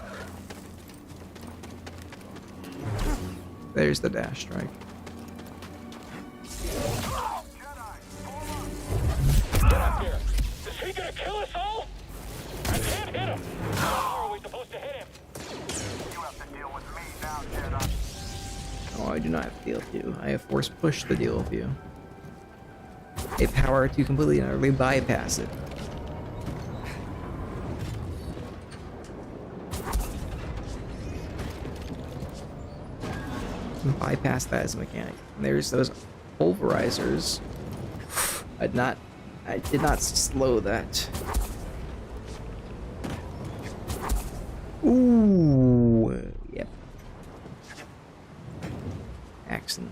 There's the dash strike. Get up here. Is he gonna kill us all? I can't hit him. How are we supposed to hit him? You have to deal with me now, Jedi. Oh, I do not have to deal with you. I have force push to deal with you. A power to completely and utterly bypass it. Bypass that as a mechanic. And there's those pulverizers. I did not slow that. Ooh, yep. Accent.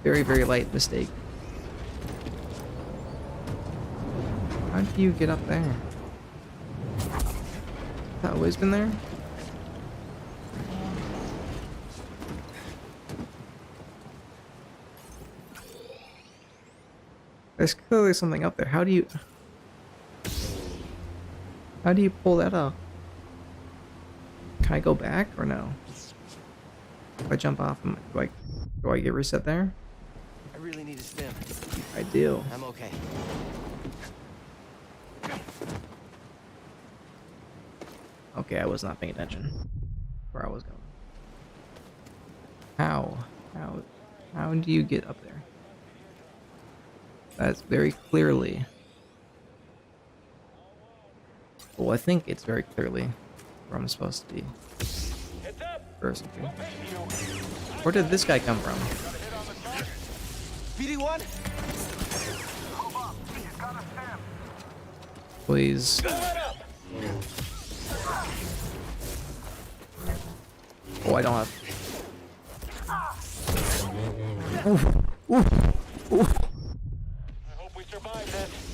Very, very light mistake. How do you get up there? Has that always been there? There's clearly something up there. How do you pull that up? Can I go back or no? If I jump off, do I get reset there? I really need a stim. I do. I'm okay. Okay, I was not paying attention where I was going. How do you get up there? That's very clearly. Well, I think it's very clearly where I'm supposed to be. First, where did this guy come from? BD1? Please. Oh, I don't have. Oof. Oof. Oof.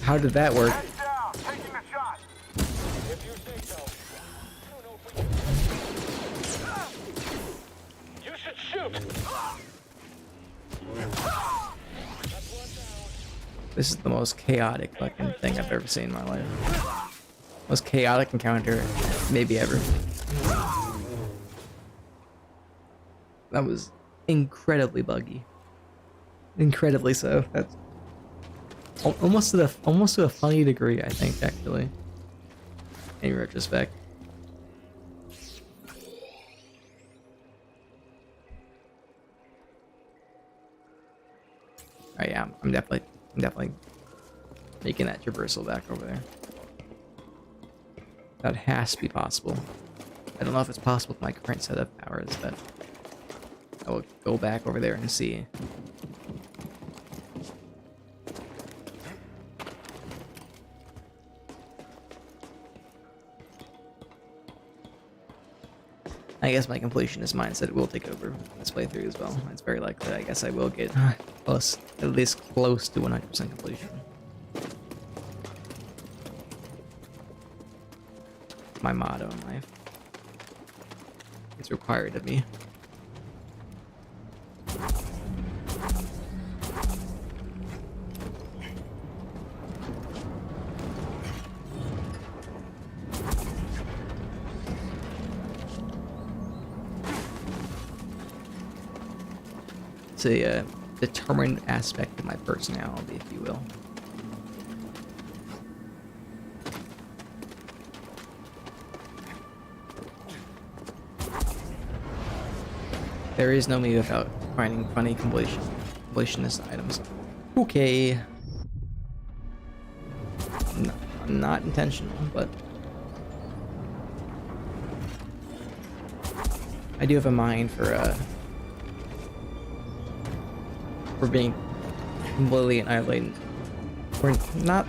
How did that work? You should shoot. This is the most chaotic fucking thing I've ever seen in my life. Most chaotic encounter maybe ever. That was incredibly buggy. Incredibly so. That's almost to a funny degree, I think, actually. In retrospect. I am. I'm definitely making that traversal back over there. That has to be possible. I don't know if it's possible with my current set of powers, but I will go back over there and see. I guess my completionist mindset will take over this playthrough as well. It's very likely. I guess I will get close, at least close to 100% completion. My motto in life. It's required of me. It's a determined aspect of my personality, if you will. There is no me without finding funny completionist items. Okay. Not intentional, but I do have a mind for being completely annihilated. Or not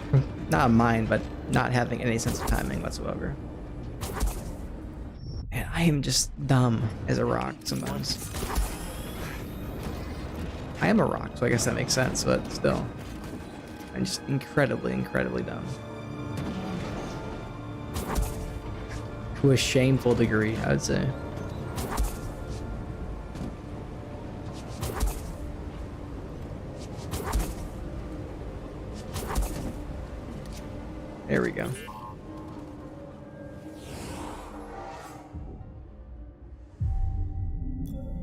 a mind, but not having any sense of timing whatsoever. And I am just dumb as a rock sometimes. I am a rock, so I guess that makes sense, but still. I'm just incredibly dumb. To a shameful degree, I would say. There we go.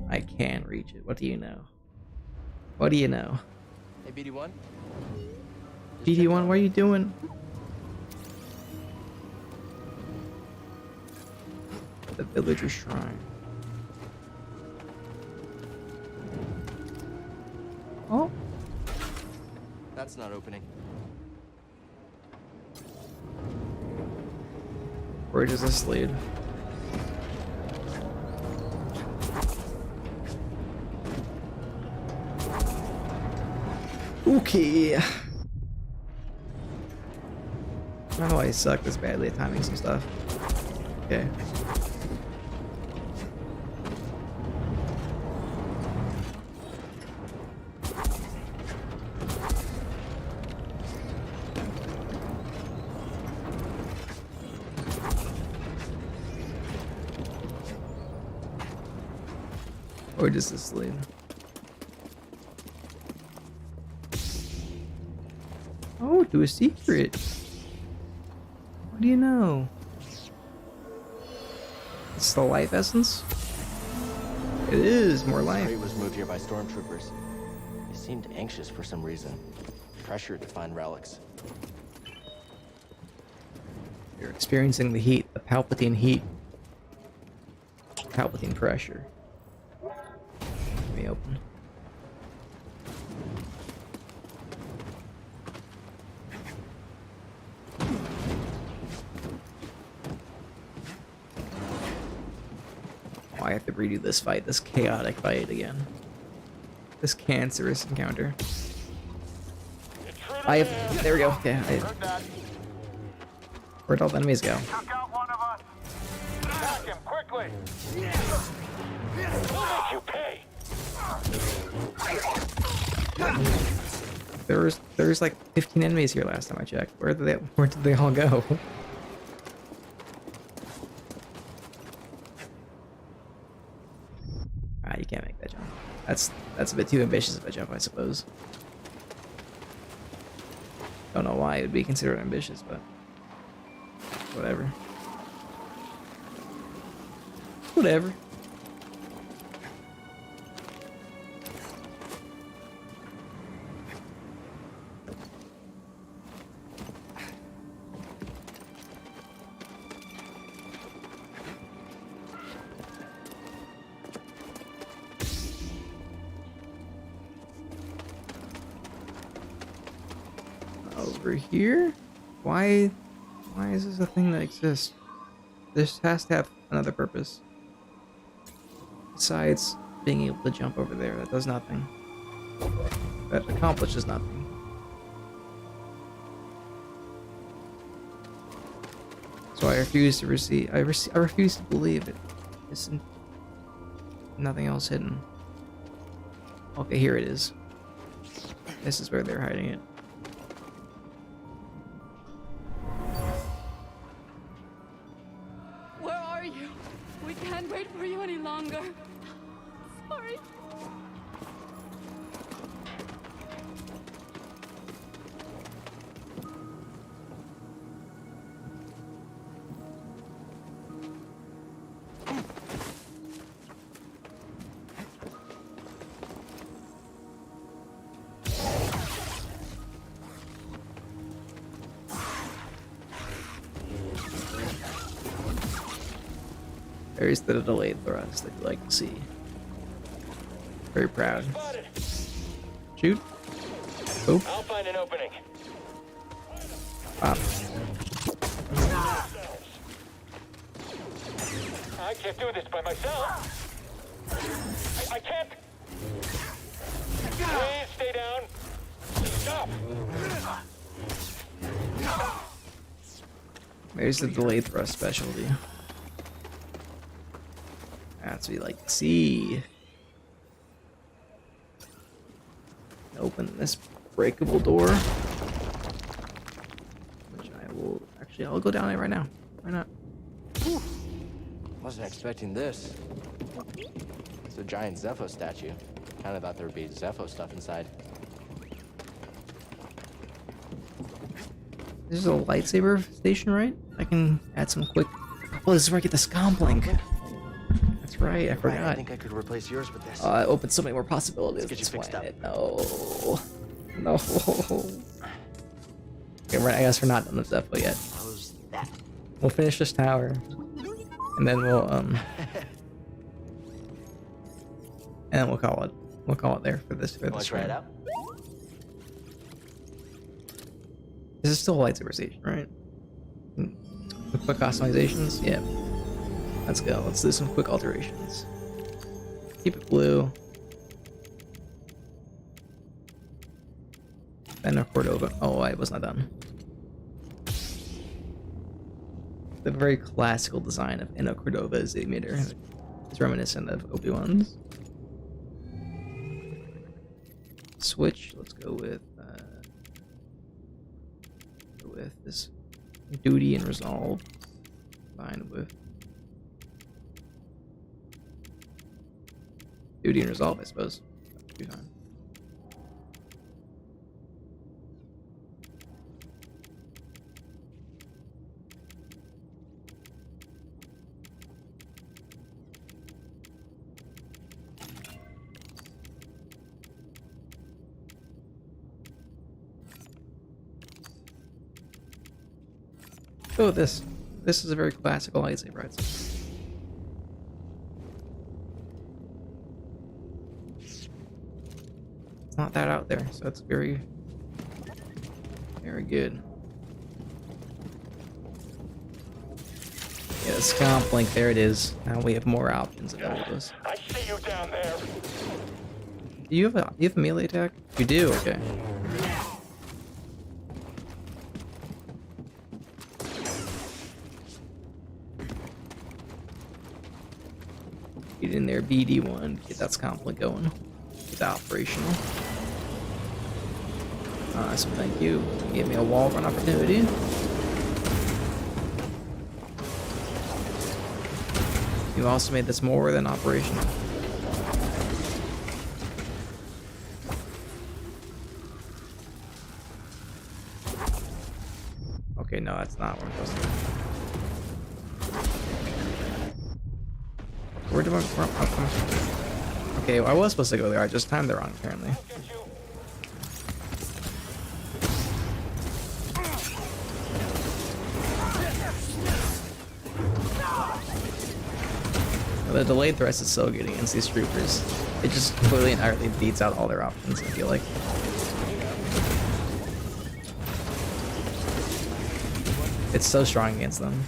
I can reach it. What do you know? What do you know? Hey, BD1? BD1, what are you doing? The villager shrine. Oh? That's not opening. Where does this lead? Okay. I don't know why I suck this badly at timing some stuff. Okay. Or does this lead? Oh, to a secret. What do you know? It's the life essence? It is more life. Crate was moved here by stormtroopers. They seemed anxious for some reason. Pressured to find relics. You're experiencing the heat, the Palpatine heat. Palpatine pressure. Let me open. Oh, I have to redo this fight, this chaotic fight again. This cancerous encounter. There we go. Okay, where'd all the enemies go? Took out one of us. Attack him quickly. We'll make you pay. There's like 15 enemies here last time I checked. Where did they all go? Ah, you can't make that jump. That's a bit too ambitious of a jump, I suppose. Don't know why it would be considered ambitious, but whatever. Whatever. We're here? Why is this a thing that exists? This has to have another purpose. Besides being able to jump over there, that does nothing. That accomplishes nothing. So I refuse to receive. I refuse to believe it. There's nothing else hidden. Okay, here it is. This is where they're hiding it. Where are you? We can't wait for you any longer. Sorry. There's the delayed thrust that you like to see. Very proud. Spotted. Shoot. Oop. I'll find an opening. Pop. I can't do this by myself. I can't. Please stay down. Stop. There's the delayed thrust specialty. That's what you like to see. Open this breakable door. Which I will... Actually, I'll go down it right now. Why not? Wasn't expecting this. It's a giant Zepho statue. Kinda thought there would be Zepho stuff inside. This is a lightsaber station, right? I can add some quick... Oh, this is where I get the scomp link. That's right, I forgot. I think I could replace yours with this. It opens so many more possibilities. Let's get you fixed up. No. No. Okay, I guess we're not done with Zepho yet. How's that? We'll finish this tower. And then we'll, and then we'll call it. We'll call it there for this, for Wanna this try it round. out? This is still a lightsaber station, right? Quick customizations? Yeah. Let's go. Let's do some quick alterations. Keep it blue. Then a Cordova. Oh, I was not done. The very classical design of Eno Cordova's emitter is reminiscent of Obi-Wan's. Switch. Let's go with this duty and resolve. Combined with duty and resolve, I suppose. That should be fine. Oh, this is a very classical lightsaber. It's not that out there, so it's very, very good. Yeah, the scomp link, there it is. Now we have more options available to us. I see you down there. Do you have a melee attack? You do, okay. Get in there, BD1, get that scomp link going. Get that operational. Awesome, thank you. Gave me a wall run opportunity. You also made this more than operational. Okay, no, that's not what I'm supposed to do. Where do I... Okay, well, I was supposed to go there. I just timed it wrong, apparently. The delayed thrust is so good against these troopers. It just completely and utterly beats out all their options, I feel like. It's so strong against them.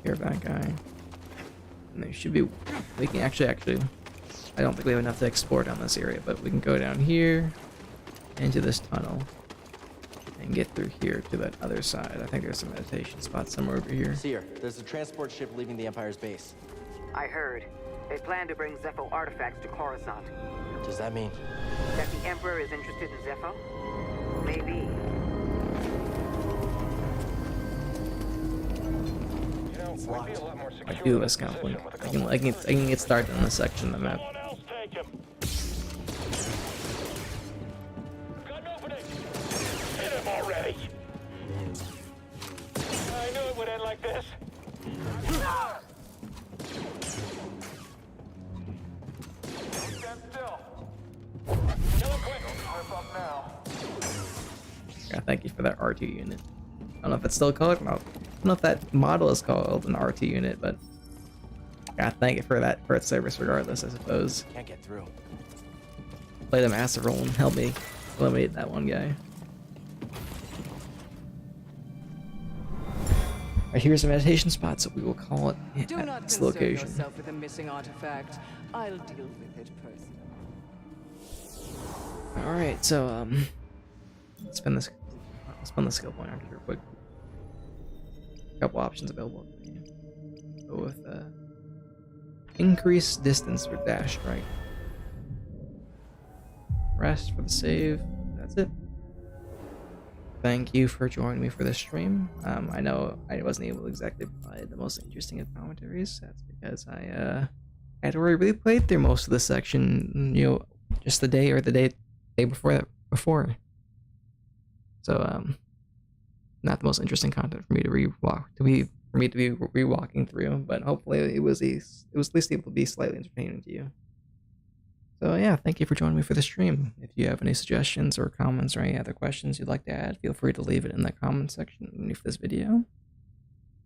Here, that guy. And they should be. We can actually. I don't think we have enough to explore down this area, but we can go down here into this tunnel and get through here to that other side. I think there's some meditation spots somewhere over here. Seer, there's a transport ship leaving the Empire's base. I heard. They plan to bring Zepho artifacts to Coruscant. Does that mean? That the Emperor is interested in Zepho? Maybe. You know, we'd be a lot more I secure do in this this kind of position point. with a I couple can get started on this section of the map. Someone else take him. Got an opening. Hit him already. I knew it would end like this. Stand still. Kill him quick. Slip up now. Yeah, thank you for that R2 unit. I don't know if it's still called. No, I don't know if that model is called an R2 unit, but yeah, thank you for that for its service regardless. I suppose. Can't get through. Played a massive role and help me eliminate that one guy. Alright, here's a meditation spot, so we will call it Do at not this concern location. yourself with a missing artifact. I'll deal with it personally. Alright, so let's spin this skill point after real quick. Couple options available. Go with increase distance for dash strike. Rest for the save. That's it. Thank you for joining me for this stream. I know I wasn't able to exactly provide the most interesting of commentaries. That's because I had already really played through most of the section, you know, just the day before. So not the most interesting content for me to be rewalking through, but hopefully it was at least able to be slightly entertaining to you. So yeah, thank you for joining me for the stream. If you have any suggestions or comments or any other questions you'd like to add, feel free to leave it in the comment section underneath this video.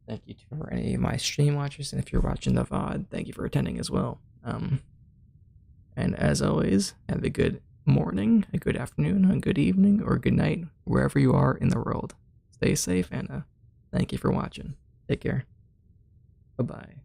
Thank you to any of my stream watchers, and if you're watching the VOD, thank you for attending as well. And as always, have a good morning, a good afternoon, a good evening, or a good night, wherever you are in the world. Stay safe, and thank you for watching. Take care. Bye-bye.